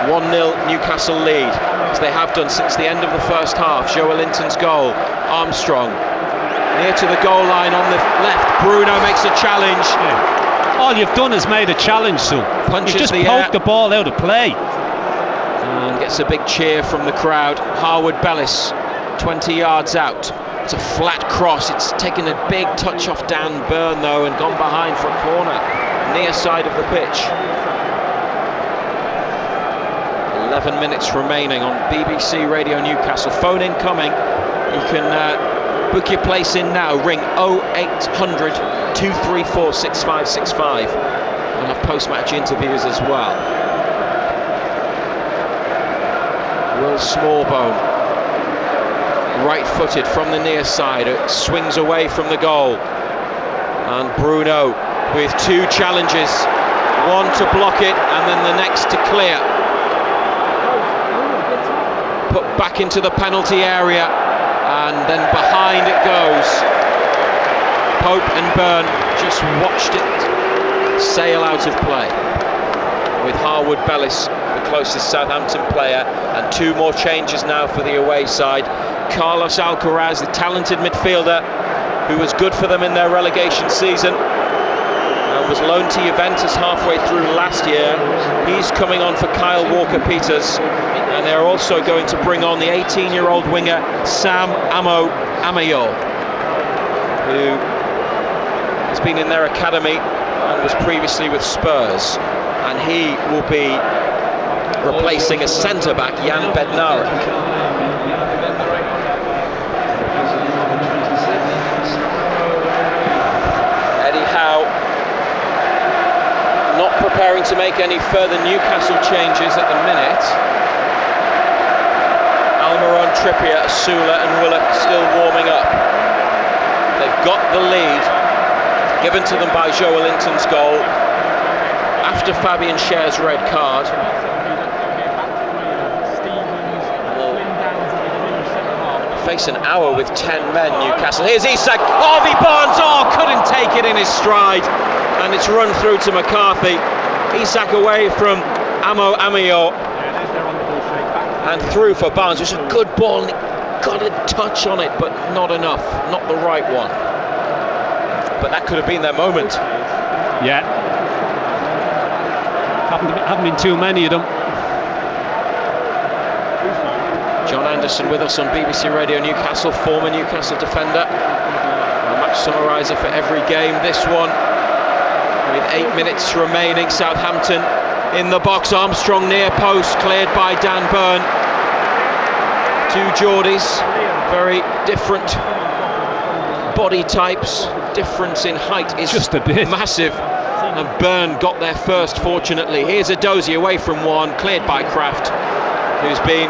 Speaker 1: 1-0 Newcastle lead, as they have done since the end of the first half. Joelinton's goal. Armstrong near to the goal line on the left. Bruno makes a challenge.
Speaker 2: All you've done is made a challenge, so
Speaker 1: punches
Speaker 2: you just
Speaker 1: the
Speaker 2: poked the ball out of play.
Speaker 1: And gets a big cheer from the crowd. Harwood Bellis, 20 yards out. It's a flat cross. It's taken a big touch off Dan Burn though and gone behind for a corner. Near side of the pitch. 11 minutes remaining on BBC Radio Newcastle. Phone incoming. You can book your place in now. Ring 0800 234 6565. We'll have post-match interviews as well. Will Smallbone, right-footed from the near side. It swings away from the goal. And Bruno with 2 challenges. One to block it and then the next to clear. Put back into the penalty area and then behind it goes. Pope and Byrne just watched it sail out of play, with Harwood Bellis the closest Southampton player, and 2 more changes now for the away side. Carlos Alcaraz, the talented midfielder who was good for them in their relegation season, was loaned to Juventus halfway through last year. He's coming on for Kyle Walker-Peters, and they're also going to bring on the 18-year-old winger Sam Amayo, who has been in their academy and was previously with Spurs, and he will be replacing a centre-back, Jan Bednarek. Not preparing to make any further Newcastle changes at the minute. Almiron, Trippier, Asula and Willock still warming up. They've got the lead given to them by Joelinton's goal after Fabian Schär's red card. Face an hour with 10 men, Newcastle. Here's Isak. Harvey Barnes, couldn't take it in his stride, and it's run through to McCarthy. Isak away from Amayo, and through for Barnes. It was a good ball, and he got a touch on it, but not enough, not the right one. But that could have been their moment.
Speaker 2: Yeah, haven't been too many of them.
Speaker 1: John Anderson with us on BBC Radio Newcastle, former Newcastle defender, a match summariser for every game. This one, with 8 minutes remaining, Southampton in the box. Armstrong near post, cleared by Dan Byrne. 2 Geordies, very different body types. Difference in height is
Speaker 2: just a bit
Speaker 1: massive, and Byrne got there first, fortunately. Here's a Dozy away from one, cleared by Kraft, who's been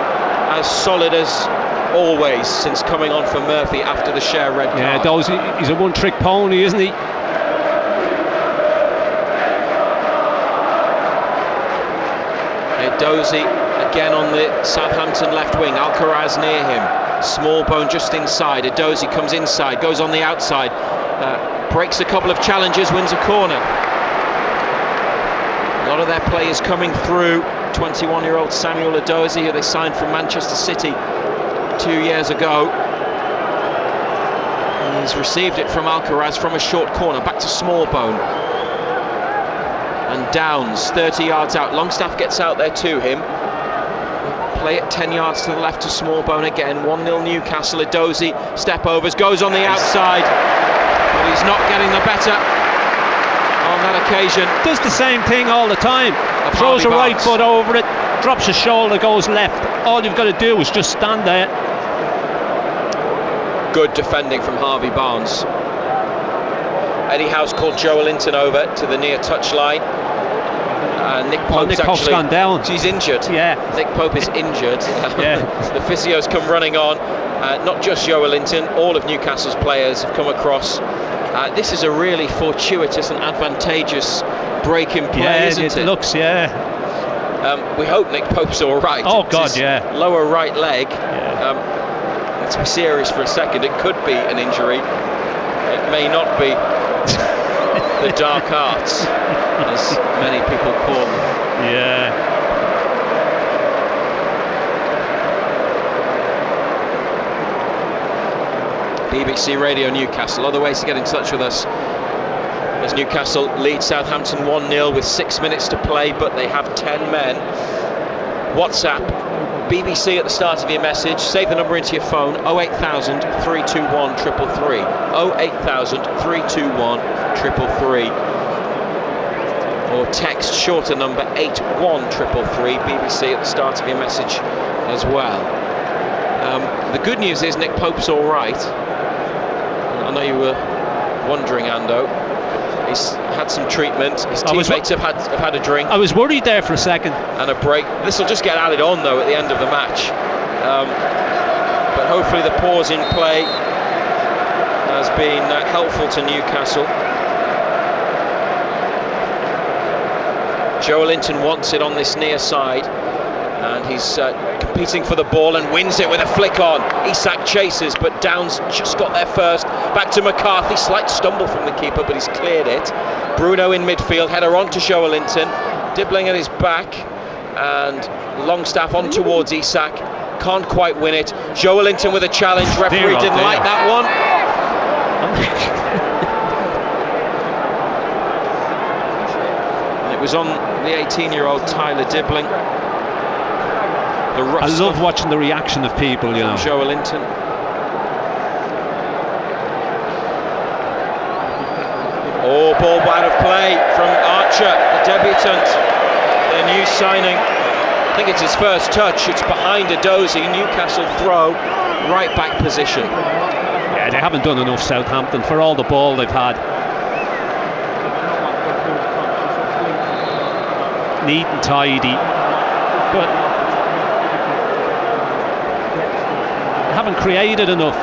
Speaker 1: as solid as always since coming on for Murphy after the Schär red card.
Speaker 2: Yeah, Dozy, he's a one-trick pony, isn't he?
Speaker 1: Dozy again on the Southampton left wing. Alcaraz near him. Smallbone just inside. Dozy comes inside, goes on the outside, breaks a couple of challenges, wins a corner. A lot of their players coming through. 21-year-old Samuel Edozie, who they signed from Manchester City 2 years ago. He's received it from Alcaraz from a short corner, back to Smallbone. And Downs, 30 yards out. Longstaff gets out there to him. Play it 10 yards to the left to Smallbone again. 1-0 Newcastle. Edozie, step overs, goes on the outside, but he's not getting the better on that occasion.
Speaker 2: Does the same thing all the time. Throws a right foot over it, drops his shoulder, goes left. All you've got to do is just stand there.
Speaker 1: Good defending from Harvey Barnes. Eddie Howe's called Joelinton over to the near touchline. Nick Pope's
Speaker 2: gone down.
Speaker 1: She's injured.
Speaker 2: Yeah.
Speaker 1: Nick Pope is injured.
Speaker 2: Yeah.
Speaker 1: The physios come running on. Not just Joelinton, all of Newcastle's players have come across. This is a really fortuitous and advantageous break in play, isn't it?
Speaker 2: It looks, yeah.
Speaker 1: We hope Nick Pope's all right.
Speaker 2: Oh God, yeah.
Speaker 1: Lower right leg.
Speaker 2: Yeah.
Speaker 1: Let's be serious for a second. It could be an injury. It may not be the dark arts, as many people call them.
Speaker 2: Yeah.
Speaker 1: BBC Radio Newcastle. Other ways to get in touch with us, as Newcastle lead Southampton 1-0 with 6 minutes to play, but they have 10 men. WhatsApp, BBC at the start of your message. Save the number into your phone, 08000 321 333. 08000 321 333. Or text shorter number 81333, BBC at the start of your message as well. The good news is Nick Pope's all right. I know you were wondering, Ando. He's had some treatment. His teammates have had a drink.
Speaker 2: I was worried there for a second.
Speaker 1: And a break. This will just get added on though at the end of the match. But hopefully the pause in play has been helpful to Newcastle. Joelinton wants it on this near side, and he's competing for the ball and wins it with a flick on. Isak chases, but Downs just got there first. back to McCarthy, slight stumble from the keeper, but he's cleared it. Bruno in midfield, header on to Joelinton, Dibbling at his back, and Longstaff on towards Isak, can't quite win it. Joelinton with a challenge, referee didn't like that one. And it was on the 18-year-old Tyler Dibbling.
Speaker 2: I love watching the reaction of people, you know.
Speaker 1: Joelinton. Oh, ball out of play from Archer, the debutant, their new signing. I think it's his first touch. It's behind Edozie. Newcastle throw, right back position.
Speaker 2: Yeah, they haven't done enough, Southampton, for all the ball they've had. Neat and tidy, but haven't created enough.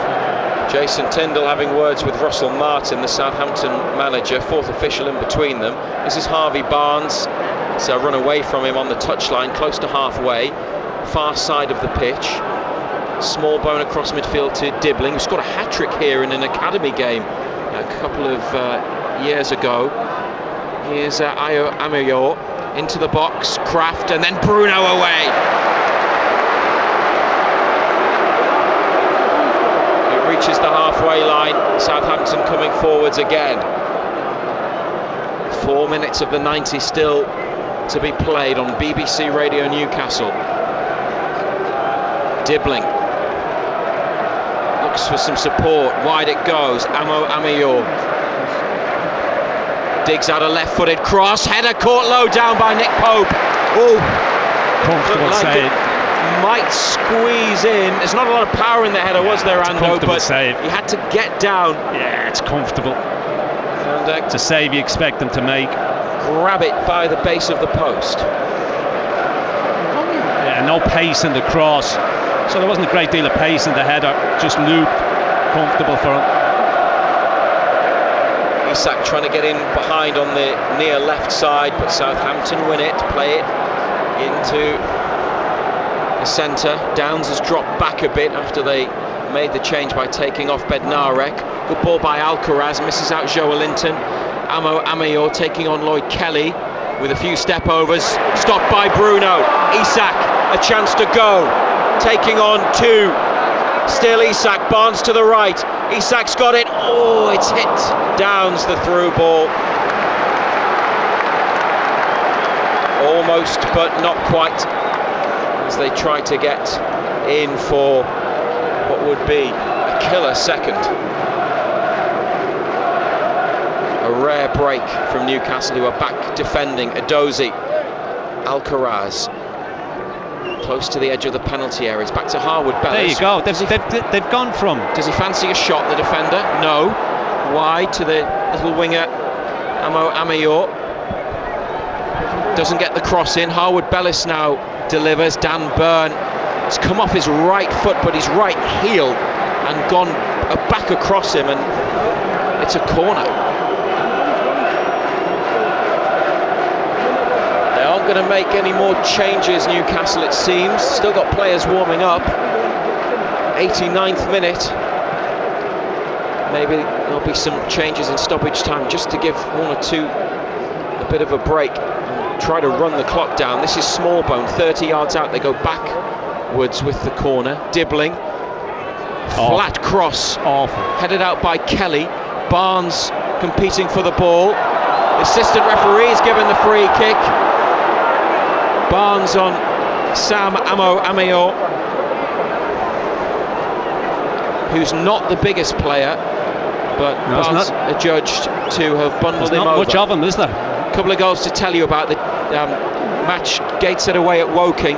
Speaker 1: Jason Tindall having words with Russell Martin, the Southampton manager, fourth official in between them. This is Harvey Barnes. So run away from him on the touchline, close to halfway, far side of the pitch. Small bone across midfield to Dibbling, who scored a hat-trick here in an academy game a couple of years ago. Here's Ayo Amayor into the box, Kraft, and then Bruno away. Reaches the halfway line. Southampton coming forwards again. 4 minutes of the 90 still to be played on BBC Radio Newcastle. Dibbling looks for some support. Wide it goes. Amo Amayor digs out a left-footed cross. Header caught low down by Nick Pope. Oh,
Speaker 2: comfortable save.
Speaker 1: Might squeeze in. There's not a lot of power in the header, was there, Ando? But
Speaker 2: save.
Speaker 1: He had to get down.
Speaker 2: Yeah, it's comfortable. And, it's a save you expect them to make.
Speaker 1: Grab it by the base of the post.
Speaker 2: Yeah, no pace in the cross. So there wasn't a great deal of pace in the header. Just looped. Comfortable for him.
Speaker 1: Isak trying to get in behind on the near left side, but Southampton win it, play it into the centre. Downs has dropped back a bit after they made the change by taking off Bednarek. Good ball by Alcaraz, misses out Joelinton. Amo Amayor taking on Lloyd Kelly with a few step overs. Stopped by Bruno. Isak, a chance to go. Taking on two. Still Isak, Barnes to the right. Isak's got it. Oh, it's hit Downs, the through ball. Almost, but not quite, as they try to get in for what would be a killer second. A rare break from Newcastle, who are back defending. Edozie, Alcaraz, close to the edge of the penalty area. It's back to Harwood Bellis.
Speaker 2: There you go. They've gone from.
Speaker 1: Does he fancy a shot, the defender? No. Wide to the little winger, Amo Amayor. Doesn't get the cross in. Harwood Bellis now delivers. Dan Burn has come off his right foot, but his right heel, and gone back across him, and it's a corner. They aren't going to make any more changes, Newcastle, it seems. Still got players warming up. 89th minute. Maybe there'll be some changes in stoppage time, just to give one or two a bit of a break. Try to run the clock down. This is Smallbone, 30 yards out. They go backwards with the corner. Dibbling, flat cross, headed out by Kelly. Barnes competing for the ball. The assistant referee is given the free kick. Barnes on Sam Amo Amayor, who's not the biggest player, but Barnes adjudged to have bundled him over.
Speaker 2: Not much of him, is there?
Speaker 1: A couple of goals to tell you about. The match, Gateshead away at Woking,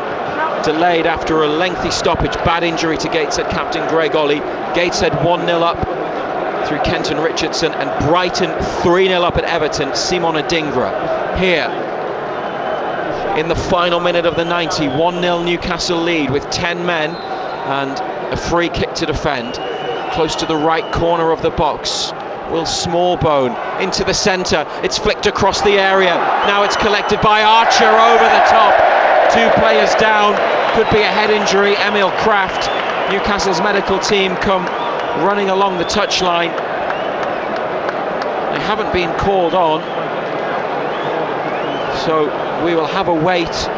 Speaker 1: delayed after a lengthy stoppage. Bad injury to Gateshead captain Greg Ollie. Gateshead 1-0 up through Kenton Richardson, and Brighton 3-0 up at Everton, Simon Adingra. Here, in the final minute of the 90, 1-0 Newcastle lead with 10 men and a free kick to defend. Close to the right corner of the box, Will Smallbone into the centre. It's flicked across the area. Now it's collected by Archer over the top. Two players down. Could be a head injury. Emil Kraft. Newcastle's medical team come running along the touchline. They haven't been called on, so we will have a wait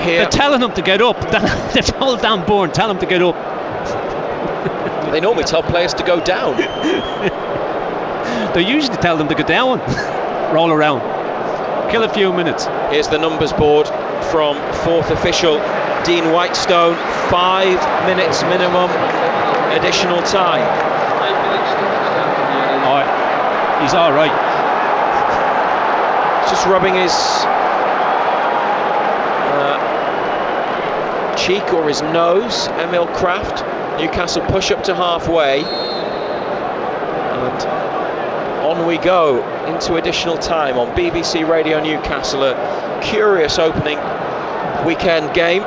Speaker 1: here.
Speaker 2: They're telling them to get up. They've told Dan Bourne, tell them to get up.
Speaker 1: They normally tell players to go down.
Speaker 2: They usually tell them to go down, roll around, kill a few minutes.
Speaker 1: Here's the numbers board from fourth official Dean Whitestone. 5 minutes minimum additional time.
Speaker 2: He's all right.
Speaker 1: Just rubbing his cheek or his nose. Emil Kraft. Newcastle push up to halfway, and on we go into additional time on BBC Radio Newcastle. A curious opening weekend game.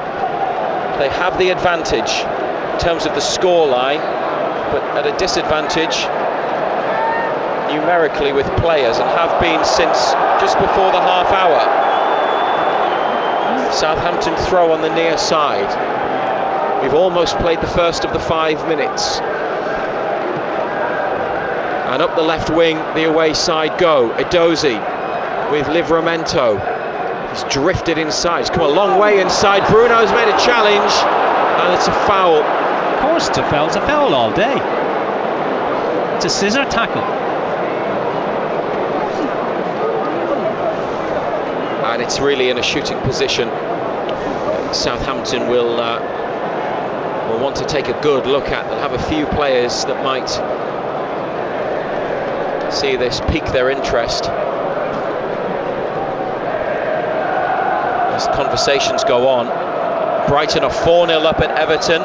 Speaker 1: They have the advantage in terms of the scoreline, but at a disadvantage numerically with players, and have been since just before the half hour. Southampton throw on the near side. We've almost played the first of the 5 minutes. And up the left wing, the away side go. Edozie with Livramento. He's drifted inside. He's come a long way inside. Bruno's made a challenge, and it's a foul.
Speaker 2: Of course it's a foul. It's a foul all day. It's a scissor tackle.
Speaker 1: And it's really in a shooting position. Southampton will want to take a good look at. They'll have a few players that might see this pique their interest as conversations go on. Brighton are 4-0 up at Everton.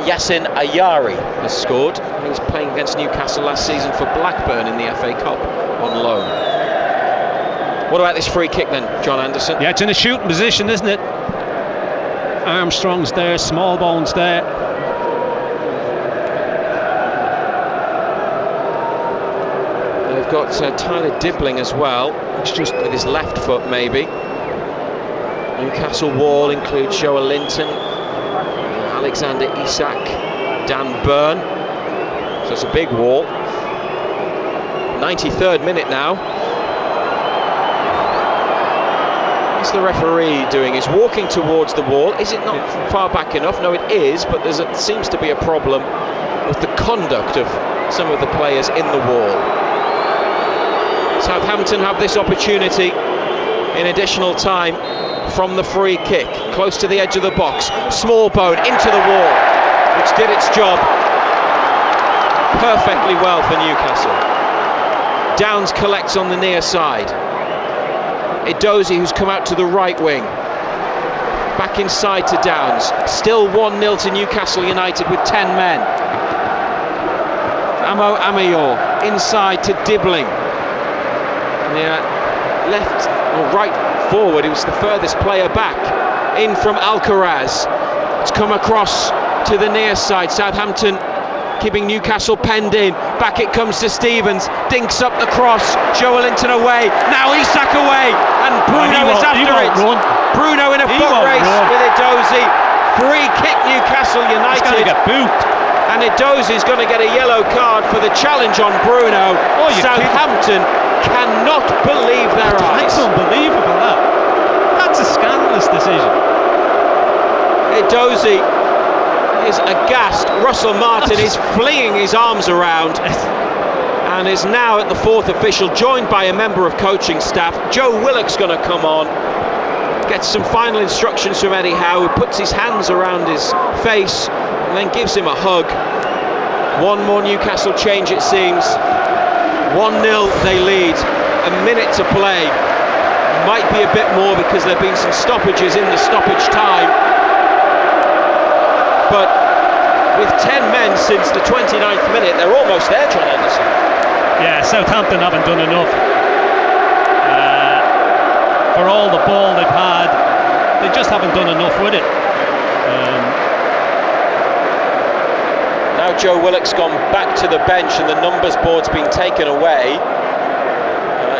Speaker 1: Yassin Ayari has scored. He was playing against Newcastle last season for Blackburn in the FA Cup on loan. What about this free kick then, John Anderson?
Speaker 2: Yeah, it's in a shooting position, isn't it? Armstrong's there, Smallbone's there.
Speaker 1: They've got Tyler Dibbling as well. It's just with his left foot, maybe. Newcastle wall includes Joel Linton, Alexander Isak, Dan Burn. So it's a big wall. 93rd minute now. What's the referee doing? He's walking towards the wall. Is it not far back enough? No, it is, but there seems to be a problem with the conduct of some of the players in the wall. Southampton have this opportunity in additional time from the free kick, close to the edge of the box. Smallbone into the wall, which did its job perfectly well for Newcastle. Downs collects on the near side. Edozie, who's come out to the right wing, back inside to Downs. Still 1-0 to Newcastle United with 10 men. Amo Amayor inside to Dibbling. Left or right forward, he was the furthest player back. In from Alcaraz. It's come across to the near side. Southampton keeping Newcastle penned in. Back it comes to Stevens. Dinks up the cross. Joel Linton away. Now Isak away. And Bruno is after it. Bruno in a foot race with Edozie. Free kick Newcastle United.
Speaker 2: He's going to get booked.
Speaker 1: And Edozie's going to get a yellow card for the challenge on Bruno. Southampton cannot believe their eyes.
Speaker 2: That's unbelievable, that. That's a scandalous decision.
Speaker 1: Edozie is aghast. Russell Martin is flinging his arms around and is now at the fourth official, joined by a member of coaching staff. Joe Willock's going to come on, gets some final instructions from Eddie Howe, who puts his hands around his face and then gives him a hug. One more Newcastle change, it seems. 1-0 they lead, a minute to play. Might be a bit more because there have been some stoppages in the stoppage time. But with 10 men since the 29th minute, they're almost there, John Anderson.
Speaker 2: Yeah, Southampton haven't done enough. For all the ball they've had, they just haven't done enough with it. Now
Speaker 1: Joe Willock's gone back to the bench and the numbers board's been taken away.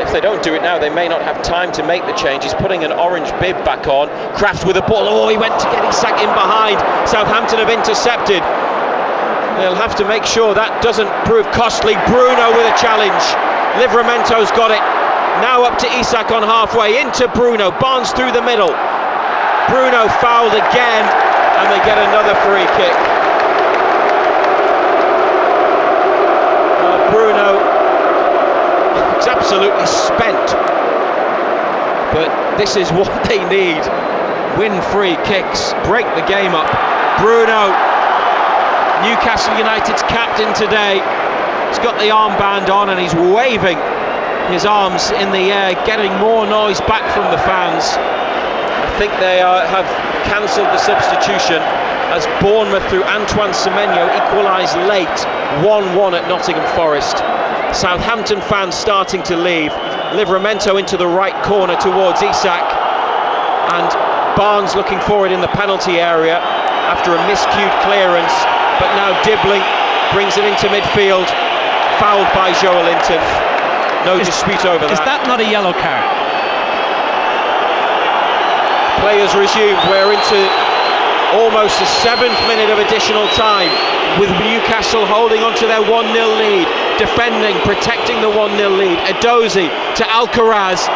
Speaker 1: If they don't do it now, they may not have time to make the change. He's putting an orange bib back on. Kraft with the ball. Oh, he went to get Isak in behind. Southampton have intercepted. They'll have to make sure that doesn't prove costly. Bruno with a challenge. Livramento's got it. Now up to Isak on halfway, into Bruno. Barnes through the middle. Bruno fouled again, and they get another free kick. Bruno, it's absolutely spent. But this is what they need. Win free kicks, break the game up. Bruno, Newcastle United's captain today. He's got the armband on and he's waving his arms in the air, getting more noise back from the fans. I think they have cancelled the substitution as Bournemouth, through Antoine Semenyo, equalised late, 1-1 at Nottingham Forest. Southampton fans starting to leave. Livramento into the right corner towards Isak, and Barnes looking forward in the penalty area after a miscued clearance, but now Dibbling brings it into midfield, fouled by Joelinton. No dispute over that.
Speaker 2: Is that not a yellow card?
Speaker 1: Players resumed. We're into almost the 7th minute of additional time, with Newcastle holding on to their 1-0 lead, defending, protecting the 1-0 lead. Edozie to Alcaraz.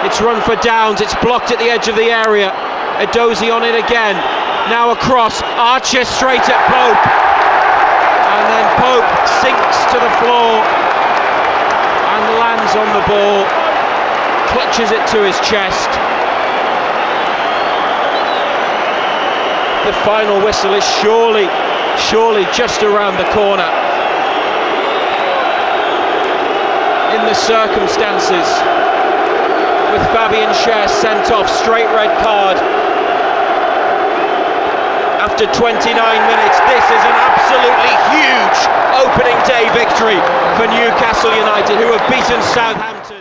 Speaker 1: It's run for Downs. It's blocked at the edge of the area. Edozie on it again. Now across. Archer straight at Pope. And then Pope sinks to the floor and lands on the ball, clutches it to his chest. The final whistle is surely just around the corner. In the circumstances, with Fabian Schär sent off, straight red card. After 29 minutes, this is an absolutely huge opening day victory for Newcastle United, who have beaten Southampton.